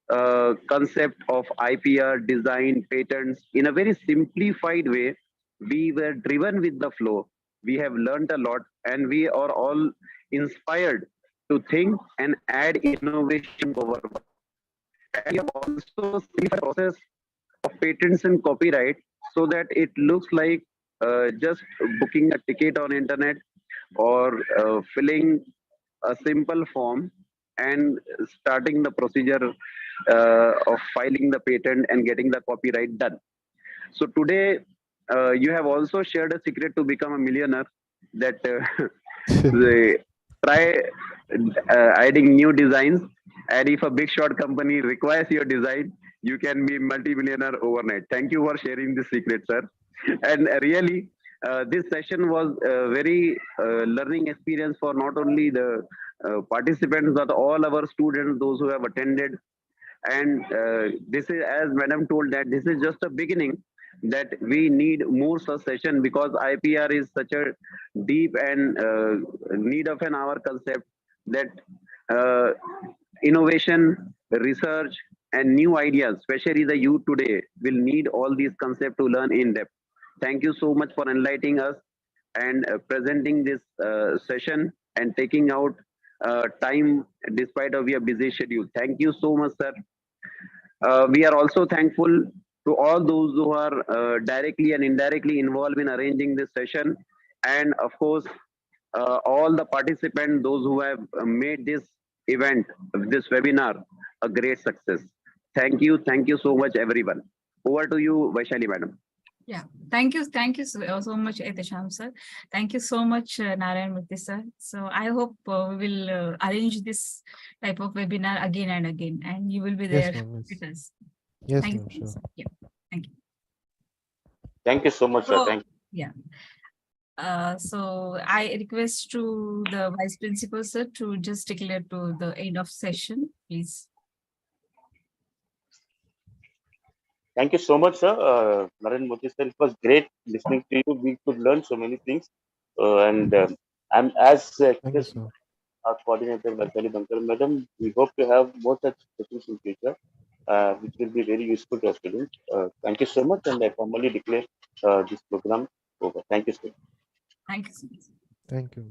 concept of IPR, design, patents in a very simplified way. We were driven with the flow. We have learned a lot, and we are all inspired to think and add innovation to our work. And we have also simplified the process of patents and copyright so that it looks like just booking a ticket on internet or filling a simple form and starting the procedure of filing the patent and getting the copyright done. So today, you have also shared a secret to become a millionaire, that they try adding new designs, and if a big shot company requires your design, you can be multi-millionaire overnight. Thank you for sharing this secret, sir. And really, this session was a very learning experience for not only the participants, but all our students, those who have attended. And this is, as madam told, that this is just a beginning, that we need more such session, because IPR is such a deep and need of an hour concept, that uh, innovation, research, and new ideas, especially the youth today, will need all these concepts to learn in depth. Thank you so much for enlightening us and presenting this session and taking out time despite of your busy schedule. Thank you so much, sir. We are also thankful to all those who are directly and indirectly involved in arranging this session, and of course, all the participants, those who have made this event, this webinar, a great success. Thank you so much, everyone. Over to you, Vaishali madam. Yeah, thank you so much, Etesham sir. Thank you so much, Narayan Murthy sir. So I hope we will arrange this type of webinar again and again, and you will be there Yes, ma'am. with us. Yes, Thank ma'am. you, Sure. sir. Yeah, thank you. Thank you so much, sir. So, Thank you. yeah. So I request to the vice principal sir to just declare to the end of session, please. Thank you so much, sir. Naren Moti sir, it was great listening to you. We could learn so many things. And I'm as Thank you, sir. our coordinator, Vaishali Bankar madam, we hope to have more such sessions in future, which will be very useful to our students. Thank you so much, and I formally declare this program over. Thank you, sir. Thank you so much. Thank you.